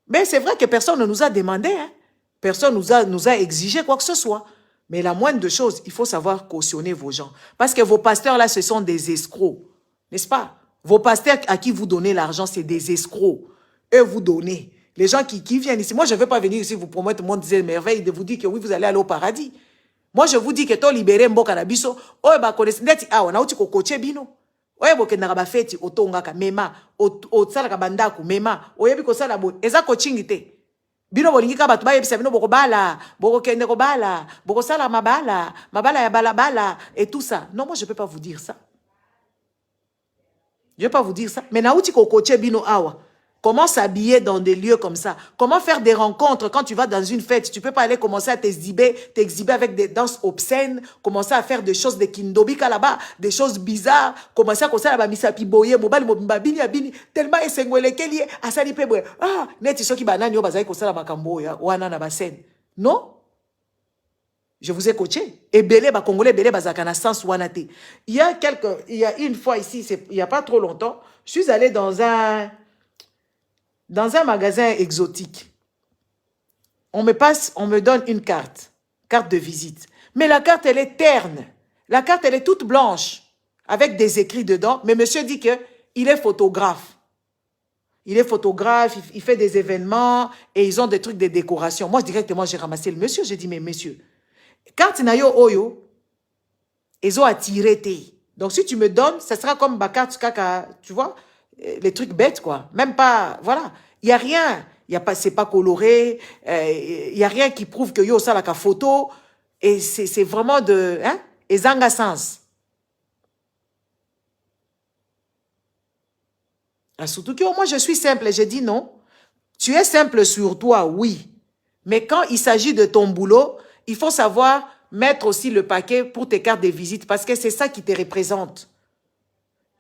Mais c'est vrai que personne ne nous a demandé, hein. Personne nous a exigé quoi que ce soit. Mais la moindre de choses, il faut savoir cautionner vos gens. Parce que vos pasteurs là, ce sont des escrocs. N'est-ce pas? Vos pasteurs à qui vous donnez l'argent, c'est des escrocs. Eux vous donnez. Les gens qui viennent ici, moi je ne veux pas venir ici vous promettre mon disait merveille de vous dire que oui, vous allez aller au paradis. Moi, je vous dis que to libéré mboka na biso, oye ba connaissance ndeti awa na uti ko coacher bino. Oye bokenda ba feti otongaka mema, otsala ka bandaku mema, oyebi ko sala bo eza coaching te. Bino bolingi ka batu ba yebisa bino boko bala, boko kende ko bala, boko sala mabala, mabala ya bala bala et tout ça. Non, moi je peux pas vous dire ça. Je vais pas vous dire ça. Mais na uti ko coacher bino awa. Comment s'habiller dans des lieux comme ça? Comment faire des rencontres quand tu vas dans une fête? Tu peux pas aller commencer à t'exhiber avec des danses obscènes, commencer à faire des choses de kindobika là-bas, des choses bizarres, commencer à commencer à la misa piboye, mobile mobimba bini abini, tellement esengwele keli asali pebwe. Ah, neti soki banani yo bazai ko sala makambo ya wana na basen. Non? Je vous ai coaché. Et belé ba congolais belé bazaka na sens wanate. Il y a une fois ici, il y a pas trop longtemps, je suis allé dans un magasin exotique. On me donne une carte de visite. Mais la carte, elle est terne. La carte, elle est toute blanche, avec des écrits dedans. Mais monsieur dit qu'il est photographe. Il est photographe, il fait des événements, et ils ont des trucs de décoration. Moi, directement, j'ai ramassé le monsieur. J'ai dit, mais monsieur, carte na yo oyo, ils ont attiré té. Donc, si tu me donnes, ça sera comme ma carte kaka, tu vois, les trucs bêtes, quoi. Même pas, voilà. Il n'y a rien. C'est pas coloré. Il n'y a rien qui prouve que yo, ça, la photo. Et c'est vraiment de, hein, et zanga sens. Surtout que moi, je suis simple. J'ai dit non. Tu es simple sur toi, oui. Mais quand il s'agit de ton boulot, il faut savoir mettre aussi le paquet pour tes cartes de visite parce que c'est ça qui te représente.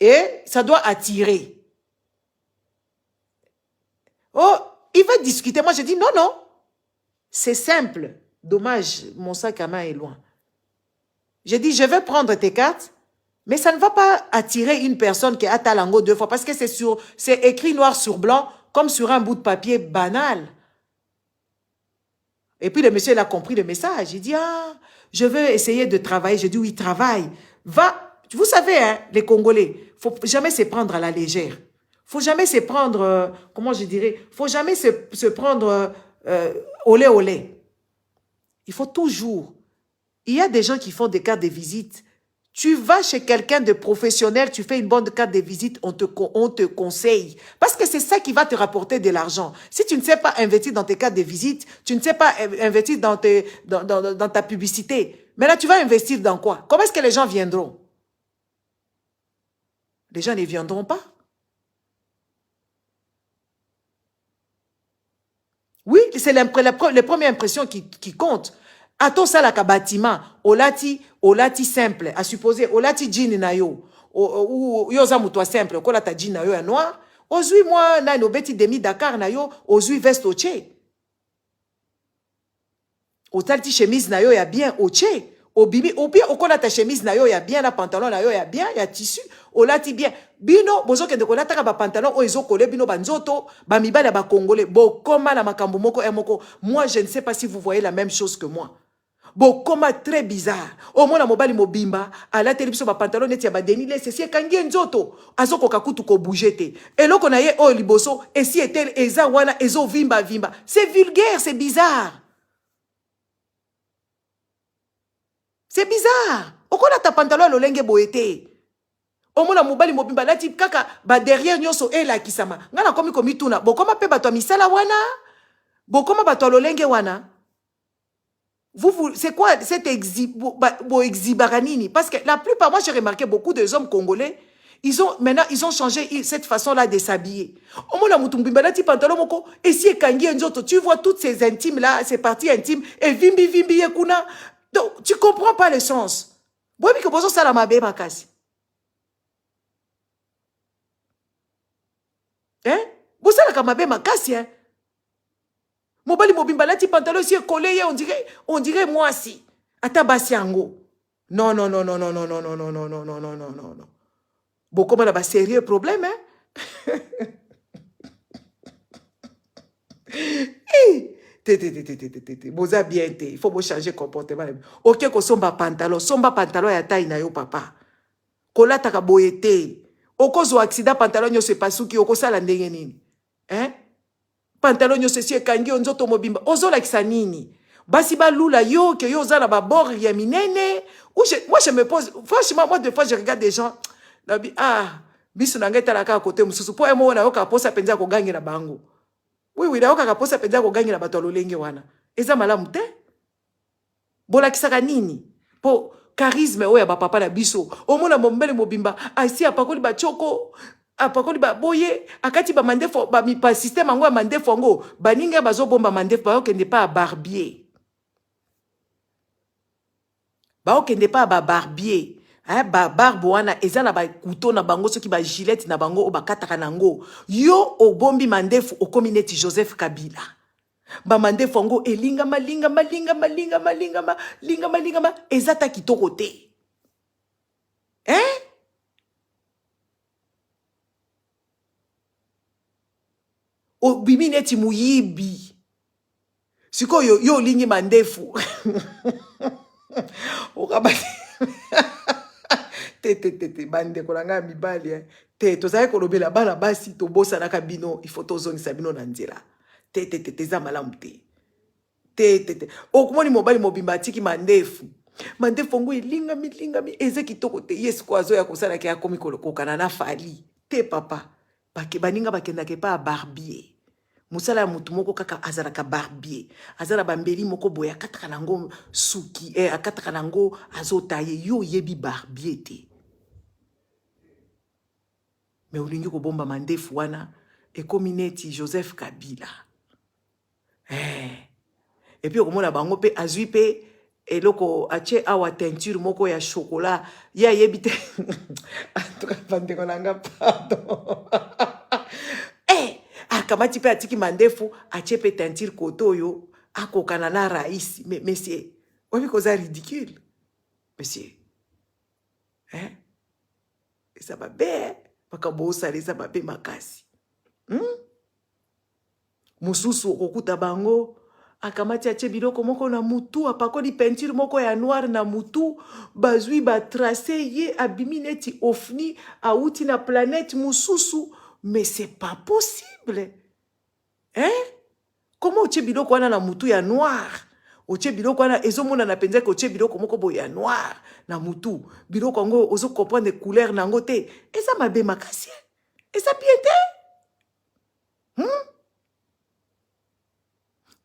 Et ça doit attirer. Oh, il va discuter. Moi, j'ai dit non, non. C'est simple. Dommage, mon sac à main est loin. J'ai dit, je vais prendre tes cartes, mais ça ne va pas attirer une personne qui a talango 2 fois parce que c'est écrit noir sur blanc comme sur un bout de papier banal. Et puis le monsieur, il a compris le message. Il dit, ah, je veux essayer de travailler. J'ai dit, oui, travaille. Va. Vous savez, hein, les Congolais, il ne faut jamais se prendre à la légère. Faut jamais se prendre, comment je dirais, faut jamais se prendre olé olé. Il faut toujours. Il y a des gens qui font des cartes de visite. Tu vas chez quelqu'un de professionnel, tu fais une bonne carte de visite, on te conseille. Parce que c'est ça qui va te rapporter de l'argent. Si tu ne sais pas investir dans tes cartes de visite, tu ne sais pas investir dans ta publicité. Mais là, tu vas investir dans quoi? Comment est-ce que les gens viendront? Les gens ne viendront pas. Oui, c'est les premières impressions qui comptent. Ato salaka bâtiment, olati simple, à supposer, olati jean na yo, ou yo za muto simple, kola ta jean na yo ya noir, ozui moi na no beti demi Dakar na yo, ozui veste oche. Otalti chemise na yo ya bien oche. Obibi, ou bien okola ta chemise na yo ya bien, la pantalon na yo ya bien, ya tissu, olati bien. Bino, bozo kende kolata ka ba pantalon o ezo kole bino banzoto, ba mibala ba congolais, bo koma na makambo moko moko. Moi, je ne sais pas si vous voyez la même chose que moi. Bo koma très bizarre. O mona mobali mobimba, ala telebiso ba pantalon neti ya ba denile, ceci kangi nzoto, azoko kakutu ko bougete. Eloko na ye o liboso, esi etel eza wana ezo vimba. C'est vulgaire, c'est bizarre. C'est bizarre. Okola ta pantalon lolenge boete. Omona mobali mobimba lati kaka ba derrière nyoso ela kisama. Ngana komi komituna. Bokoma pe bato misala wana. Bokoma bato lolenge wana. C'est quoi cette exhibaranini? Parce que la plupart, moi j'ai remarqué beaucoup de hommes congolais, maintenant ils ont changé cette façon-là de s'habiller. Omona mutumbimba lati pantalon moko et si ekangi nzoto, tu vois toutes ces intimes là, ces parties intimes et vimbi yekuna. Donc, tu ne comprends pas le sens. Hein? Vous savez que hein? Mobali mobimba lati pantalon si collé, on dirait moi si. Atabasiango. Non. Bon, comment on a un sérieux problème, hein? Boza bien te, il faut changer comportement. Ok, ko somba pantalon ya taille na yo papa. Kola taka boyete. Oko zo accident pantalon yo se pasuki oko sala ndenge nini. Hein? Pantalon yo se si kangi onzoto mobimba. Ozo la kisa nini? Basi ba lula yo, que yo zala ba bord ya minene. Moi, je me pose, franchement, moi, des fois, je regarde des gens, biso na ngeta la ka côté mususu, po emo na yo ka posa penza ko gangi na bango. Oui, na yo ka posa penza ko gangi na bato lolenge wana. Eza malamu te? Bola kisaka nini? Po charisme oya ba papa na biso. Omona mombele mobimba, asi apakoli ba choko. Apakoli ba boye, akati ba mandefo, ba mi pa système ango mandefo ango, baninga bazo bomba mandefo ba okende pa a barbier. Ba okende pa ba barbier. Ba barbe wana eza na ba couteau na bango soki ba gilette na bango o ba kataka nango. Yo o bombi mandefo o komineti Joseph Kabila. Ba mandefo ango elingama ezata kitoko te. O bimi neti muyibi. Siko yo lingi mandefu. O kabati. Te bande kolanga mibali. Te tozai kolobela bana basi to bosa na kabino il faut tozongisa bino na nzela. Te za malamu te. Te. O kumoni mobali mobimba tiki mandefu. Mandefu ngo lingami eze kitoko te. Yes ko azo ya kosala ke akomi kokana na fali. Te papa. Baninga bakenda ke pa barbier. Musala ya mutu moko kaka azalaka barbier. Azala bambeli moko boya akataka nango suki. Akataka nango azotaye. Yo yebi barbier te. Mais olingi ko bomba mandefu wana. Ekomi neti Joseph Kabila. Et puis okomona bango pe azui pe eloko ache awa teinture moko ya chocolat. Ya yebite. En tout cas, bande konanga pardon. Akamati pe atiki mandefu ache pe teinture koto yo akokana na raisi. Mais monsieur, obi koza ridicule. Monsieur. Ça va bien. Makabo sale ça va bien makasi. Mususu okuta bango akamati ache biloko moko na mutu apakoli peinture moko ya noir na mutu bazui ba tracé ye abimi neti ofni auti na planète mususu. Mais c'est pas possible. Comment oche biloko wana na mutu ya noir? Oche biloko wana ezomona na penza ko oche biloko moko bo ya noir na mutu. Biloko ngo ozo comprendre couleur nango te. Eza mabe makasi. Eza piété.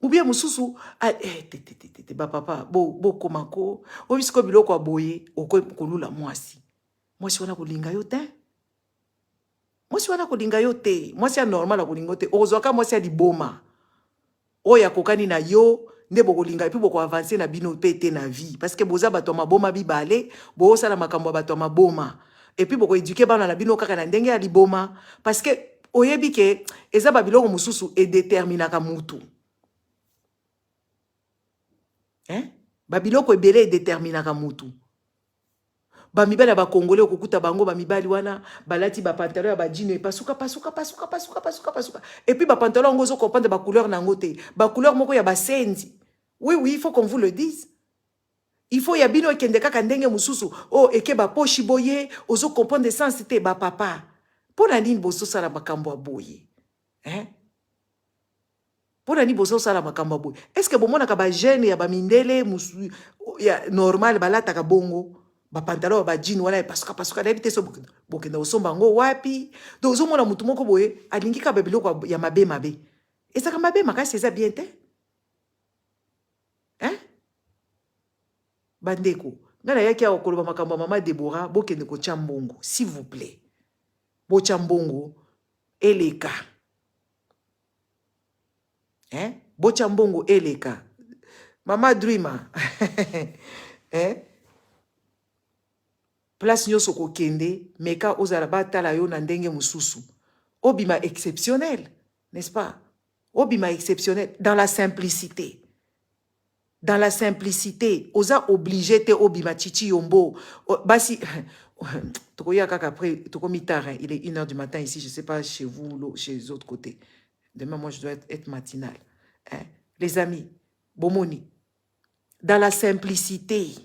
Ou bien mususu ba papa bo komako obisiko biloko aboye okolula mwasi. Mwasi wana kolinga yo te. Mwasi wana kolinga yo te. Mwasi ya normal la kolinga yo te. Ozwaka mwasi ya liboma. Oya kokani na yo nde bokolinga epi boko avancer na bino pete na vie parce que boza bato maboma bibale bo sala makambo bato maboma epi boko éduquer bana na bino kaka na ndenge ya liboma parce que oyebi ke eza ba biloko mususu e déterminaka mutu. Ba biloko ebele e déterminaka mutu. Ba mibali ba congolais okukuta bango ba mibali wana balati ba pantalon ya ba jeans pasuka. Et puis ba pantalon ngozo comprendre ba couleur nango te. Ba couleur moko ya ba senzi. Oui, il faut qu'on vous le dise. Il faut ya bino ekende kaka ndenge mususu. Oh, eke ba pochi boye, ozo comprendre sens te ba papa. Pona nini boso sala makambo aboye? Pona nini boso sala makambo aboye? Est-ce que bomona ka ba jeune ya ba mindele musu ya normal balata ka bongo? Ba pantalon ba jean wana pasuka na bite so bokenda osomba ngo wapi? Donc ozo mona mutu moko boye alingi ka ba biloko ya mabe. Eza ka mabe makasi eza bien te? Bandeko, ngana yaki ya okoloba makambo mama Deborah, bokende ko chambongo, s'il vous plaît. Bo chambongo eleka. Bo chambongo eleka. Mama Dreamer. Place nyoso ko kende, meka ozala batala yo na ndenge mususu. Obima exceptionnel, n'est-ce pas? Obima exceptionnel dans la simplicité. Dans la simplicité, osa obligé te obima chichi yombo. Basi, tokoya kaka après, tokomi tard, il est 1h du matin ici, je ne sais pas chez vous, chez les autres côtés. Demain, moi, je dois être matinal. Les amis, bomoni, dans la simplicité,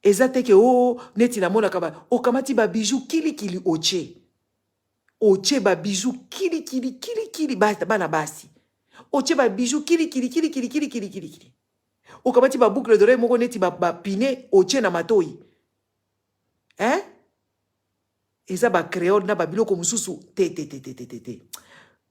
ezate ke o neti na mona kaba, o kamati ba bijou kili oche. Oche ba bijou kili bana basi. Oche ba bijou kili. okamati ba boucle d'oreille moko neti ba pine otie na matoi. Hein? Eza ba créole na ba biloko mususu te.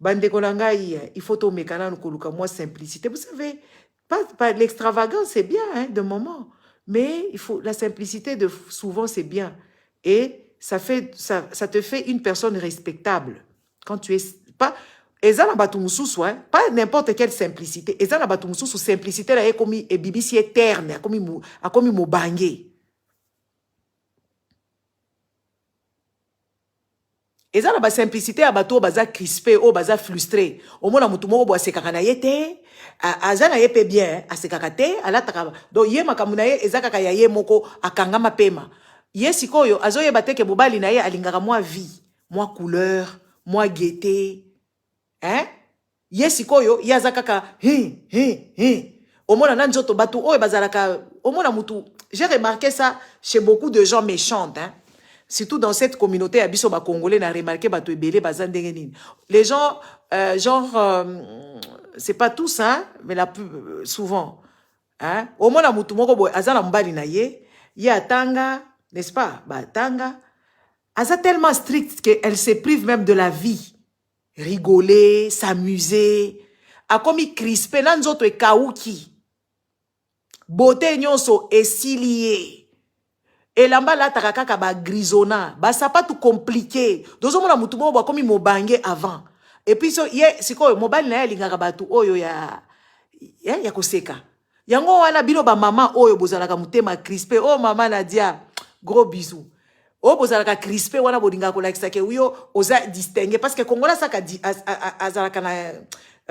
Bande konangai, il faut to mekana koluka moi simplicité. Vous savez, pas l'extravagance c'est bien hein, de moment, mais il faut la simplicité de souvent c'est bien et ça te fait une personne respectable quand tu es pas ezana batu mususu hein, pas n'importe quelle simplicité. Ezana batu mususu simplicité là comme et bibisi éterne comme mobange. Ezana ba simplicité à bateau baza crispé ou baza frustré. Au moins mutu moko bo asekaka na yete, azana yepe bien, asekaka te, alataka. Donc ye makamuna ye ezaka ya ye moko akanga mapema. Ye sikoyo azoye bateke bobali na ye alingaka moi vie, moi couleur, moi gaieté. Hein? Ye sikoyo yazaka ka Au moins na nzoto batu o bazalaka, au moins mutu. J'ai remarqué ça chez beaucoup de gens méchants, hein. Surtout dans cette communauté, abisso ba congolais n'a remarqué bato ebele bazandengenine. Les gens, c'est pas tous, hein, mais la plus souvent, hein. Au moins la mutu moko boy azana mbali na ye, atanga, n'est-ce pas? Ba tanga, aza tellement strict qu'elle se prive même de la vie. Rigoler, s'amuser, a komi crispé nanzoto e kauki. Beauté nyonso esilié. Et là-bas, là, takaka ba grisona, ba ça pas tout compliqué. Dozo mona mutu mo ba komi mobange avant. Et puis so c'est quoi mobile na lingaka batu oyo ya koseka. Yango wana bino ba maman oyo bozalaka mutema crispé. Oh maman Nadia, gros bisous. Oh bozalaka crispé wana bodinga ko lakisa ke uyo oza distinguer parce que Congola ça ka di azalaka na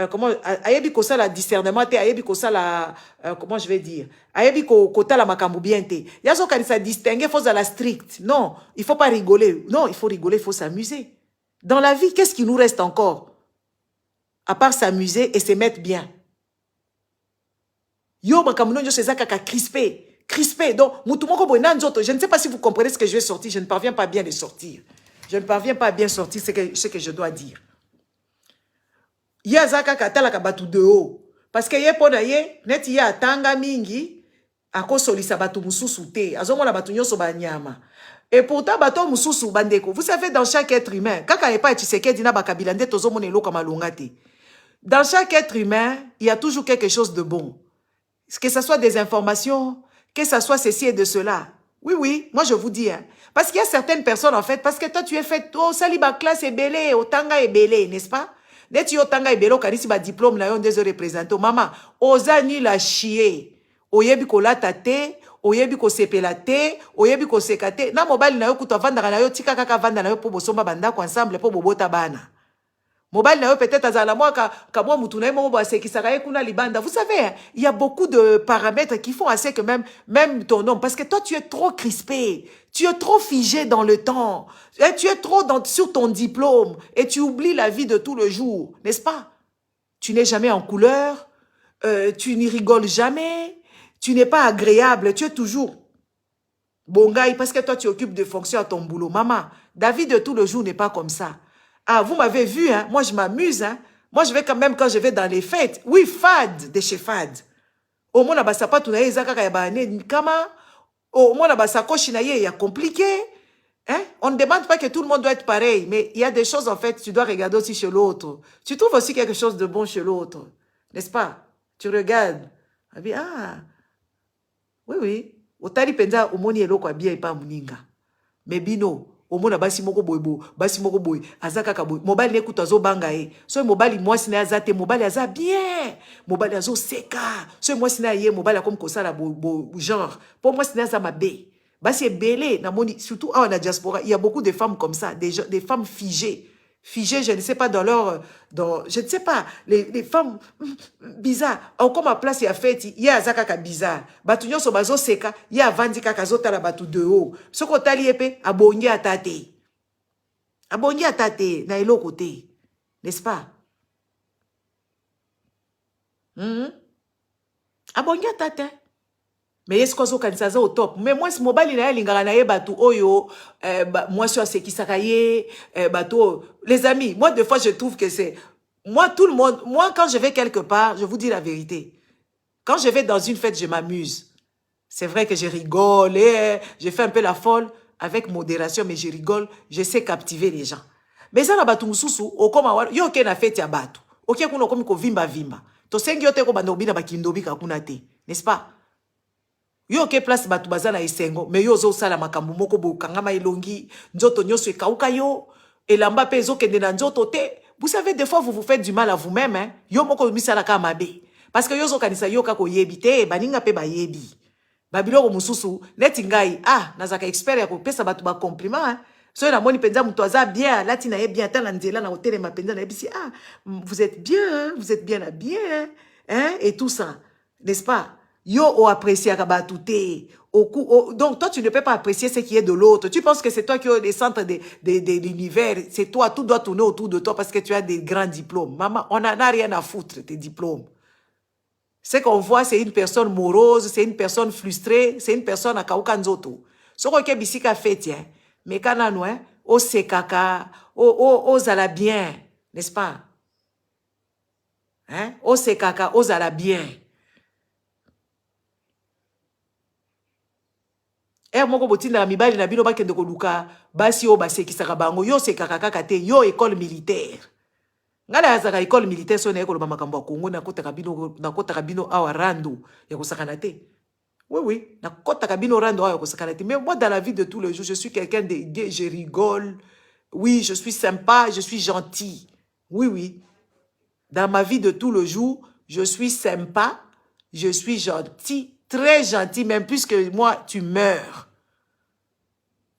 comment ayebi ko ça la discernement te ayebi ko ça la comment je vais dire ayebi ko kota la makambu bien te yazo kanisa distinguer faut la strict non il faut pas rigoler non il faut rigoler il faut s'amuser dans la vie qu'est-ce qui nous reste encore à part s'amuser et se mettre bien yo makambu nyo c'est ça kaka crispé donc mutu moko boy nanzoto je ne sais pas si vous comprenez ce que je vais sortir je ne parviens pas bien de sortir je ne parviens pas bien sortir ce que je dois dire. Yazaka katalaka batu de haut. Parce que ye pona ye, net ye atanga mingi, ako solisa batu mususu te. Azomona batu nyoso banyama. Et pourtant, batu mususu bandeko. Vous savez, dans chaque être humain, kaka epa etiseke dina bakabilande tozomone elo kama longate. Dans chaque être humain, il y a toujours quelque chose de bon. Que ce soit des informations, que ce soit ceci et de cela. Oui, moi je vous dis. Hein. Parce qu'il y a certaines personnes, en fait, parce que toi tu es fait, oh, saliba classe est belé, otanga est belé, n'est-ce pas? Net yo tanga ibelo karisi ba diplôme na yo ndezo représenter mama ozani la chier oyebi ko lata te oyebi ko sepela te oyebi ko sekate na mobile na yo kuto vanda na yo tika kaka vanda na yo po bosomba banda ko ensemble po bobota bana mobile na yo peut-être azala moi ka moi mutu na yo mo ba sekisaka ye kuna libanda vous savez il y a beaucoup de paramètres qui font assez que même ton nom parce que toi tu es trop crispé. Tu es trop figé dans le temps. Et tu es trop sur ton diplôme. Et tu oublies la vie de tout le jour. N'est-ce pas? Tu n'es jamais en couleur. Tu n'y rigoles jamais. Tu n'es pas agréable. Tu es toujours bongaï parce que toi, tu occupes de fonctions à ton boulot. Maman, David de tout le jour n'est pas comme ça. Ah, vous m'avez vu, hein? Moi, je m'amuse. Hein? Moi, je vais quand même, quand je vais dans les fêtes. Oui, fade, de chez fade. Au moins, on pas tout comment? Oh, moi, il y a compliqué. Hein? On ne demande pas que tout le monde doit être pareil, mais il y a des choses, en fait, tu dois regarder aussi chez l'autre. Tu trouves aussi quelque chose de bon chez l'autre, n'est-ce pas? Tu regardes. Ah, oui. Otali penza, omoni eloko abia epa muninga. Mais bino, omona basi moko boy, azaka ka boy. Mobile nekuta zo banga e. So mobile moi sina azate, mobile aza bien. Mobile azo seka. So moi sina ye mobile comme kosala genre. Pour moi sina za mabe. Basi belé na moni surtout à la diaspora, il y a beaucoup de femmes comme ça, des femmes figées. Figées, je ne sais pas je ne sais pas, les femmes bizarres. Comme à place il y a fait, il y a azaka bizarre. Batu nyonso bazo seka, il y a vandi kaka zota la batu de haut. Ce qu'on t'a lié abongi atate. Abongi atate na elo côté. N'est-ce pas? Abongi atate. Mais est-ce qu'on s'est au top? Mais moi, ce mobile, il y a lingana batu oyo, moi, je suis qui bateau. Les amis, moi, des fois, je trouve que c'est, moi, tout le monde, moi, quand je vais quelque part, je vous dis la vérité. Quand je vais dans une fête, je m'amuse. C'est vrai que je rigole, je fais un peu la folle avec modération, mais je rigole, je sais captiver les gens. Mais ça, na batu mususu, okoma yo ke na fête ya batu. Ok, kuno komi ko vimba vimba. To sengi yo te ko bando bina bakindobi kakuna te. N'est-ce pas? Yo ke place batu bazana esengo, mais yo zo sala makambu moko bo kangama elongi, nzoto nyoso ekauka yo, elamba pe zo kende na nzoto te. Vous savez, des fois, vous vous faites du mal à vous-même, hein. Yo moko misala ka mabe. Parce que yo zo kanisa yo kako yebi te, baninga pe ba yebi. Babiloko mususu, neti ngai, nazaka expert ya kopesa batu ba compliment, hein. So na moni penza mutu aza bien, lati na ye bien, tala nzela na hôtel ma penza na yebisi, vous êtes bien, hein? Vous êtes bien habillé, hein? Et tout ça, n'est-ce pas? Yo o apprécié akabatu te. Donc toi tu ne peux pas apprécier ce qui est de l'autre. Tu penses que c'est toi qui es le centre de l'univers, c'est toi, tout doit tourner autour de toi parce que tu as des grands diplômes. Maman, on n'en a rien à foutre tes diplômes. Ce qu'on voit, c'est une personne morose, c'est une personne frustrée, c'est une personne à kauka nzoto. Ce qu'on a bisika fait, tiens, mais quand on a, o sekaka, o zala bien, n'est-ce pas? Hein? O sekaka, o zala bien. Moko botinda la mibali na bino bakende ko luka, basi o basekisaka bango, yo sekaka kaka te, yo école militaire. Ngala azaka école militaire so na ekolo makambo ya Kongo na kota kabino awa rando ya kosakana te. Oui, na kota kabino rando awa ya kosakana te. Mais moi dans la vie de tous les jours, je suis quelqu'un de je rigole. Oui, je suis sympa, je suis gentil. Oui. Dans ma vie de tous les jours, je suis sympa, je suis gentil, très gentil, même plus que moi, tu meurs.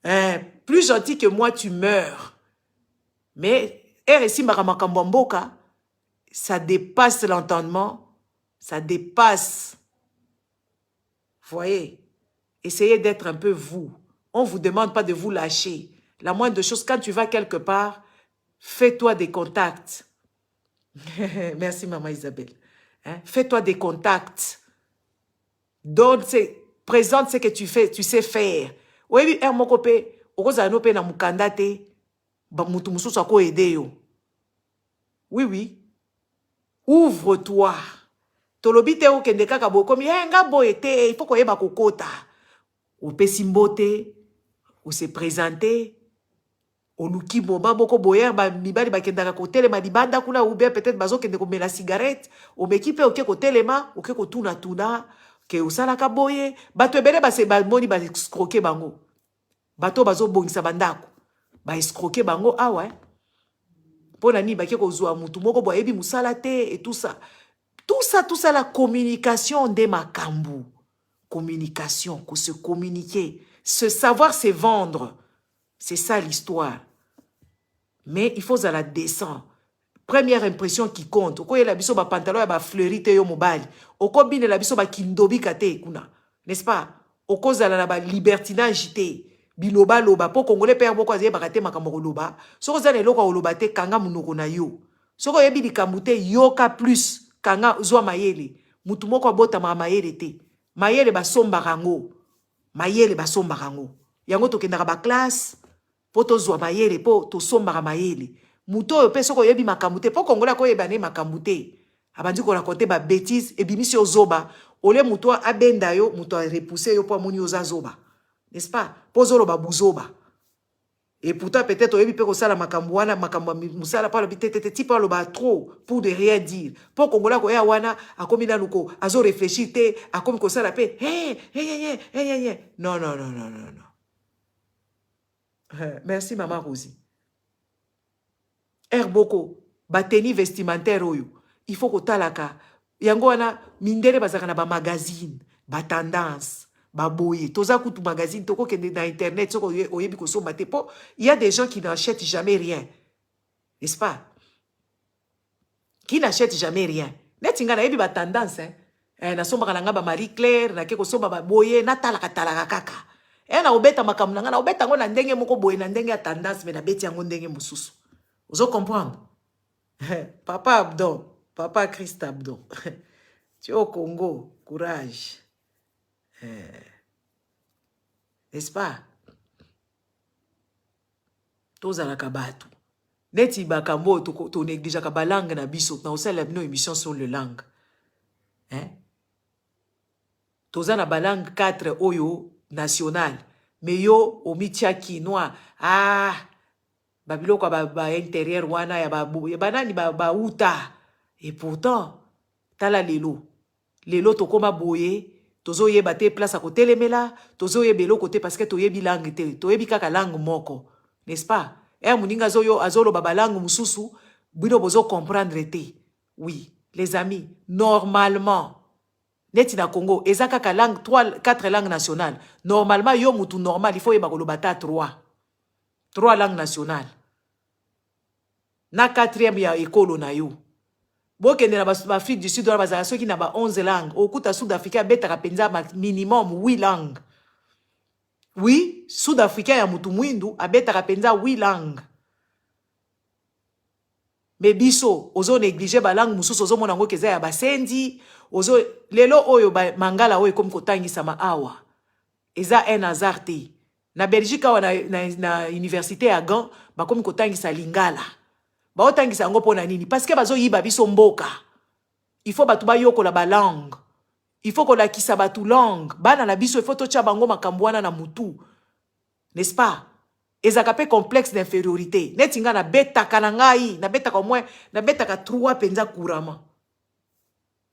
Hein? Plus gentil que moi, tu meurs. Mais RSI Maramakambamboka, ça dépasse l'entendement, ça dépasse. Voyez, essayez d'être un peu vous. On ne vous demande pas de vous lâcher. La moindre chose, quand tu vas quelque part, fais-toi des contacts. Merci, maman Isabelle. Hein? Fais-toi des contacts. Présente ce que tu sais faire. Oui, mokope, okozanope na mukandate, ba mutu mususu ako aider yo. Oui. Ouvre-toi. Tolobite o kende kaka bokomi, nga boye te, il faut koyeba kokota. Opesi mbote, ou se présenter, oluki boba boko boyer ba mibali bakendaka kotelema libanda kuna ou bien peut-être bazo kende ko mela cigarette, o mekipe oke kotelema, oke ko tuna ke usalaka boye, bato ebele base bamoni ba escroquer bango. Bato bazo bongisa bandako. Ba escroquer bango awa. Pona ni ba ke ko zwa mutu moko bo ebi musala te et tout ça. Tout ça la communication de makambu. Communication, qu'on se communiquer, se savoir se vendre. C'est ça l'histoire. Mais il faut à la descendre. Première impression qui compte. Oko la biso ba pantalon ya ba fleuri te yo mobile. Oko bine la biso ba kindobi kate kuna. N'est-ce pas? Oko zala na ba libertinage te. Biloba loba po congolais père boko azie bakate makambo loba. Soko zala eloko loba te kanga munoko na yo. Soko yebi likamute yoka plus kanga zwa mayele. Mutu moko abota mayele te. Mayele basomba rango. Mayele basomba rango. Yango tokendaka ba classe po tozwa mayele po tosomba mayele. Muto yo pe soko yebi makamute po kongola ko yebane makamute. Abandi ko raconter ba bêtise e bimisi ozoba. Ole muto abenda yo, muto a repousser yo po amoni oza zoba. N'est-ce pas? Po zolo ba buzoba. Et pourtant peut-être oyebi pe ko sala makambo wana makambo musala pa lo bitete ti pa lo ba trop pour de rien dire. Po kongola ko ya wana akomi na luko azo réfléchir te akomi ko sala pe Non. Merci maman Rosie. Boko bateni vestimentaire oyo. Il faut ko talaka. Yango wana mindele bazaka na ba magazine, ba tendance, ba boye. Toza kutu magazine toko kende na internet soko oyebi ko somba te po. Il y a des gens qui n'achètent jamais rien. N'est-ce pas? Qui n'achètent jamais rien. Netinga na yebi ba tendance na somba na ba Marie Claire na ke ko somba ba boye na talaka kaka. Na obeta makamuna na obeta ngo na ndenge moko boye na ndenge ya tendance mais na beti yango ndenge mususu. Vous comprenez? Papa Abdon, Papa Christ Abdon. Tu es au Congo, courage. N'est-ce pas? Toza la kabatu. Neti bakambo to néglige ka langue na biso na osala bino émission sur le langue. toza na balangue 4 oyo national. Mais yo omitia kinois babiloko ba intérieur wana ya banani ba uta. Et pourtant tala lelo tokoma boye tozo yeba te place à côté lemela tozo yebelo côté parce que toyebi langue te toyebi kaka langue moko, n'est-ce pas? Muninga zoyo azolo baba langue mususu bino bozo comprendre te. Oui les amis, normalement neti na Congo eza kaka langue 4 langues nationales. Normalement yo mutu normal il faut yeba kolobata 3 langues nationales. Na 4e ya ekolo na yo. Bokende na Afrique du Sud, bazala soki na ba 11 langues. Okuta Sud-Africain betaka penza minimum 8 langues. Oui, Sud-Africain ya mutu mwindu abetaka penza 8 langues. Mais biso, ozo néglige ba langue mususu ozo mona ngo keza ya basendi, ozo lelo oyo ba mangala oyo comme kotangisa ma awa. Eza un hasard te. Na Belgique awa na université ya Gand, ba comme kotangisa lingala. Ba otangisa ngo pona nini? Parce que bazo yiba biso mboka. Il faut batu ba yoko la ba langue. Il faut ko la kisa batu langue. Bana na biso il faut to tia bango makambwana na mutu. N'est-ce pas? Ezaka pe complexe d'infériorité. Netinga na beta kanangai, na beta au moins, na beta ka 3 penza kurama.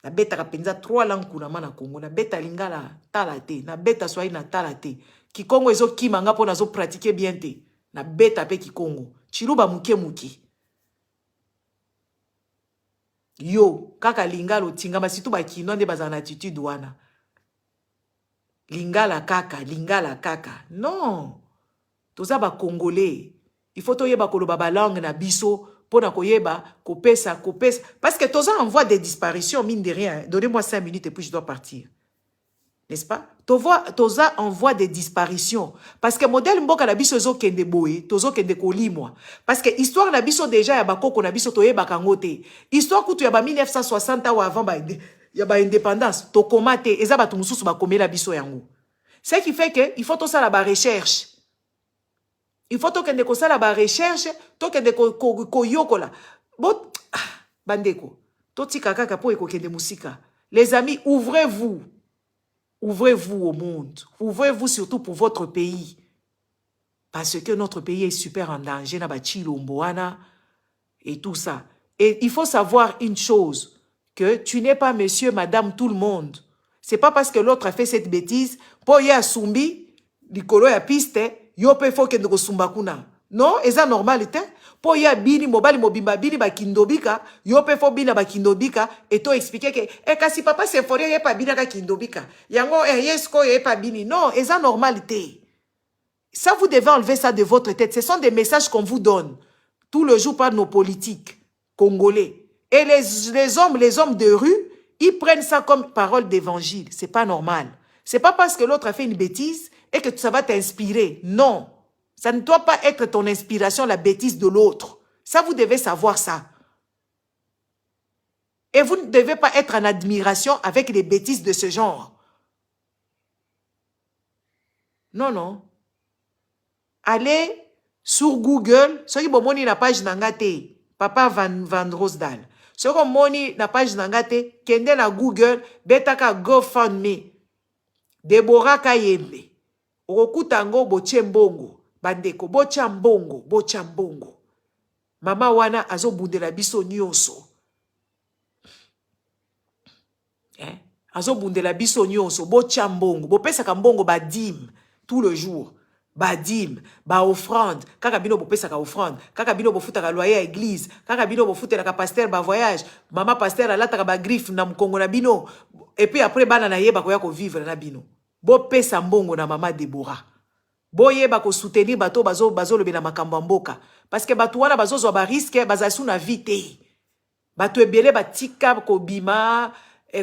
Na beta ka penza 3 langues kurama na Congo. Na beta lingala talate, na beta swahili na talate. Kikongo ezo kimanga po nazo pratiquer bien te. Na beta pe Kikongo. Chiluba muke muki. Yo, kaka lingala tinga masitu ba kino nde bazana attitude wana. Lingala kaka. Non. Toza ba Congolais. Il faut toyeba koloba ba langue na biso pona koyeba kopesa. Parce que toza en voie de disparition mine de rien. Donnez-moi 5 minutes et puis je dois partir. N'est-ce pas? Toza en voie de disparition. Parce que modèle mboka na biso zo kende boye, tozo kende kolimwa. Parce que histoire na biso déjà ya bakoko na biso toyeba kangote. Histoire kutu ya ba 1960 ou avant ya ba indépendance, to komate eza batu mususu ba komela biso yango. Ce qui fait que il faut to ça la ba recherche. Il faut to kende ko ça la ba recherche, to kende ko yokola. Bon bandeko, to tika kaka po eko kende musika. Les amis, ouvrez-vous. Ouvrez-vous au monde. Ouvrez-vous surtout pour votre pays. Parce que notre pays est super en danger. Et tout ça. Et il faut savoir une chose. Que tu n'es pas monsieur, madame, tout le monde. C'est pas parce que l'autre a fait cette bêtise. Pour y a sumbi, likolo ya piste, yo pe faut que ndeko sumbakuna. Non, est ça normal, pour y a bini mobali mobimba bini ba kindobika, yo pe fo bina ba kindobika et to expliquer que kasi papa c'est foré y pas bina ka kindobika. Yango yesko y pas bini. Non, est ça normalité. Ça vous devez enlever ça de votre tête. Ce sont des messages qu'on vous donne tout le jour par nos politiques congolais. Et les hommes de rue, ils prennent ça comme parole d'évangile. C'est pas normal. C'est pas parce que l'autre a fait une bêtise et que ça va t'inspirer. Non. Ça ne doit pas être ton inspiration, la bêtise de l'autre. Ça, vous devez savoir ça. Et vous ne devez pas être en admiration avec les bêtises de ce genre. Non, non. Allez sur Google. Ce qui est bon, la page Nangate. Papa Van Rosdal. Ce qui est bon, la page Nangate. Kende na Google. Betaka GoFundMe. Deborah Kayembe. Okutango Bochembongo. Bandeko, bochambongo. Mama wana azo bundela biso nyonso. Azo bundela biso nyonso, bochambongo. Bopesa kambongo badim tout le jour. Badim, ba offrande. Kaka bino bopesa ka offrande. Kaka bino bofuta ka loyer à église. Kaka bino bofuta ka pasteur ba voyage. Mama pasteur alata ba griffe na mkongo na bino. Et puis après bana na yeba ko ya ko vivre na bino. Bopesa mbongo na mama Deborah. Boye bako soutenir bato bazo lebe na makambo mboka parce que bato wana bazo zo ba risque bazasu na vite bato ebele batika ko bima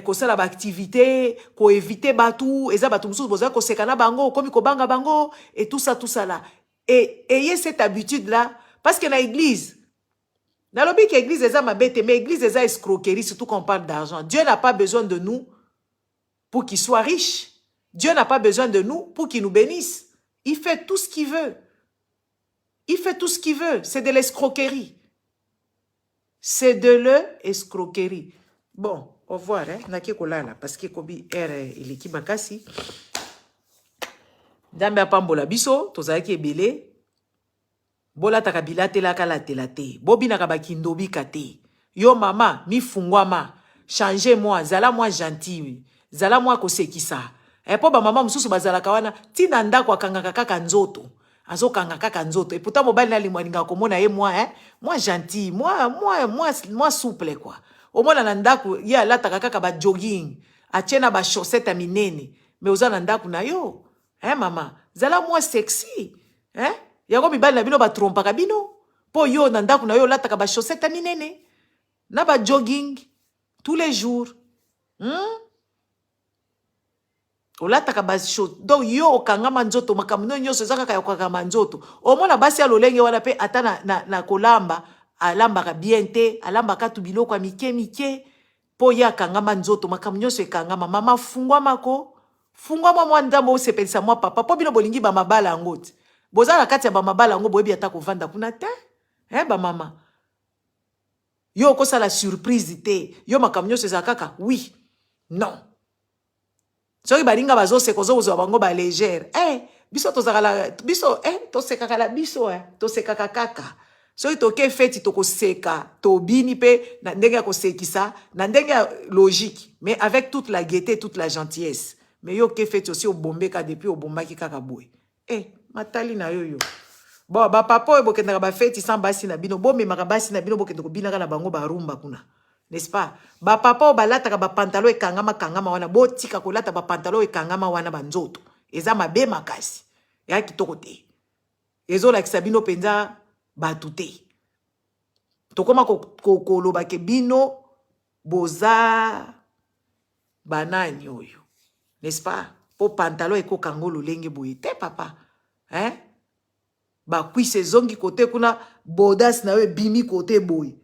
ko sala ba activité ko éviter bato eza bato mususu boza ko sekana bango komi ko banga bango et tout ça là et ayez cette habitude là parce que na église na lobi que église eza mabete mais église eza escroquerie surtout quand on parle d'argent. Dieu n'a pas besoin de nous pour qu'il soit riche. Dieu n'a pas besoin de nous pour qu'il nous bénisse. Il fait tout ce qu'il veut. Il fait tout ce qu'il veut. C'est de l'escroquerie. C'est de l'escroquerie. Bon, au revoir, hein. Naki kolala, parce que kobi ere iliki makasi. Dambe apambola biso, tozalaki ebele. Bola takabila te la kala te la te. Bobi nakabakindobi kate. Yo mama, mi fungwama. Changez-moi, zala moi gentil. Zala moi kosekisa. Et po ba mama mususu bazala kawana, tina ndako akangaka kaka nzoto. Azo kanga kaka nzoto. Et pourtant mobali na limwaninga komona ye moi, hein? Moi gentil, moi souple quoi. Au moins na ndako ya lataka kaka ba jogging, atiena ba chaussette minene. Mais oza na ndako na yo. Hein mama, zala moi sexy. Hein? Yango mibali na bino ba trompaka bino. Po yo na ndako na yo lataka ba chaussette minene. Na ba jogging tous les jours. Olataka ba show. Donc yo okangama nzoto makamno nyoso zaka kaya okangama nzoto. Omona basi ya lolenge wana pe ata na kolamba alambaka bien te, alambaka tu biloko ya mike po ya kangama nzoto makamno nyoso ekangama mama fungwama ko. Fungwama mwa ndambo osepelisa mwa papa po bino bolingi ba mabala ngote. Bozala kati ya ba mabala ngo boyebi ata kovanda kuna te. Ba mama. Yo kosa la surprise te. Yo makamno nyoso zakaka oui. Non. Soki balinga bazo sekozo uzo bango ba légère. Biso tozakala biso to sekakala biso to sekaka kaka. Soki toke feti toko seka to bini pe na ndenge ko sekisa na ndenge logique mais avec toute la gaieté, toute la gentillesse. Mais yo ke feti aussi au bombeka depuis au bombaki kaka boy. Matali na yo. Bon ba papa bo kendaka ba feti sans basi na bino bo me makabasi na bino bo kendako binaka na bango ba rumba kuna. N'est-ce pas? Ba papa balata ka ba pantalon e kangama wana bo tika kolata ba pantalon e kangama wana banzoto. Eza mabe makasi. Ya kitoko te. Ezo la kisabino penza batu te. Tokoma ko loba ke bino boza banani oyo. N'est-ce pas? Po pantalon e ko kangolo lenge boye te papa. Ba kuise zongi kote kuna bodas na we bimi kote boye.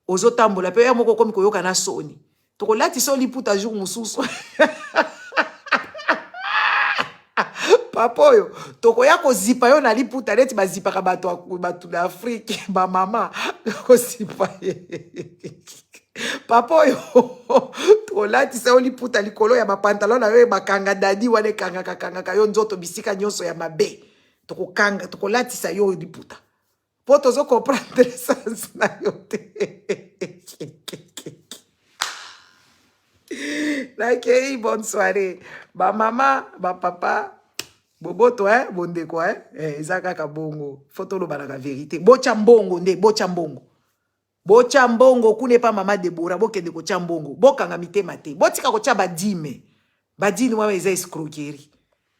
Ozo tambola pe ya moko komi koyoka na soni. Toko lati so liputa jour mususu. Papa yo, toko ya ko zipa yo na liputa neti ba zipa ka bato na Afrique, ba mama ko zipa. Papa yo, toko lati so liputa likolo ya ba pantalon na yo bakanga dadi wane kanga yo nzoto bisika nyonso ya mabe. Toko lati sa yo liputa. Po tozo comprendre sens na yo te. Nakei, bonne soirée. Ba mama, ba papa, boboto, bondeko, ezaka ka bongo. Foto lo banaka vérité. Bocha mbongo nde, bocha mbongo. Bocha mbongo, kune pa mama Deborah, bokende ko chambongo. Bokanga mitema te. Botika ko cha badime. Badine mwa eza escroquerie.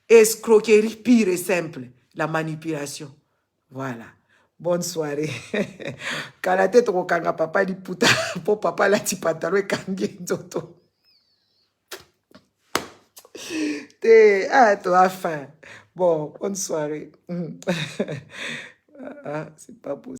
Escroquerie pure et simple. La manipulation. Voilà. Bonne soirée. Kalate toko kanga papa di puta. Po papa la ti pantalon e kangi nzoto. Tu as faim. Bon, bonne soirée. C'est pas possible.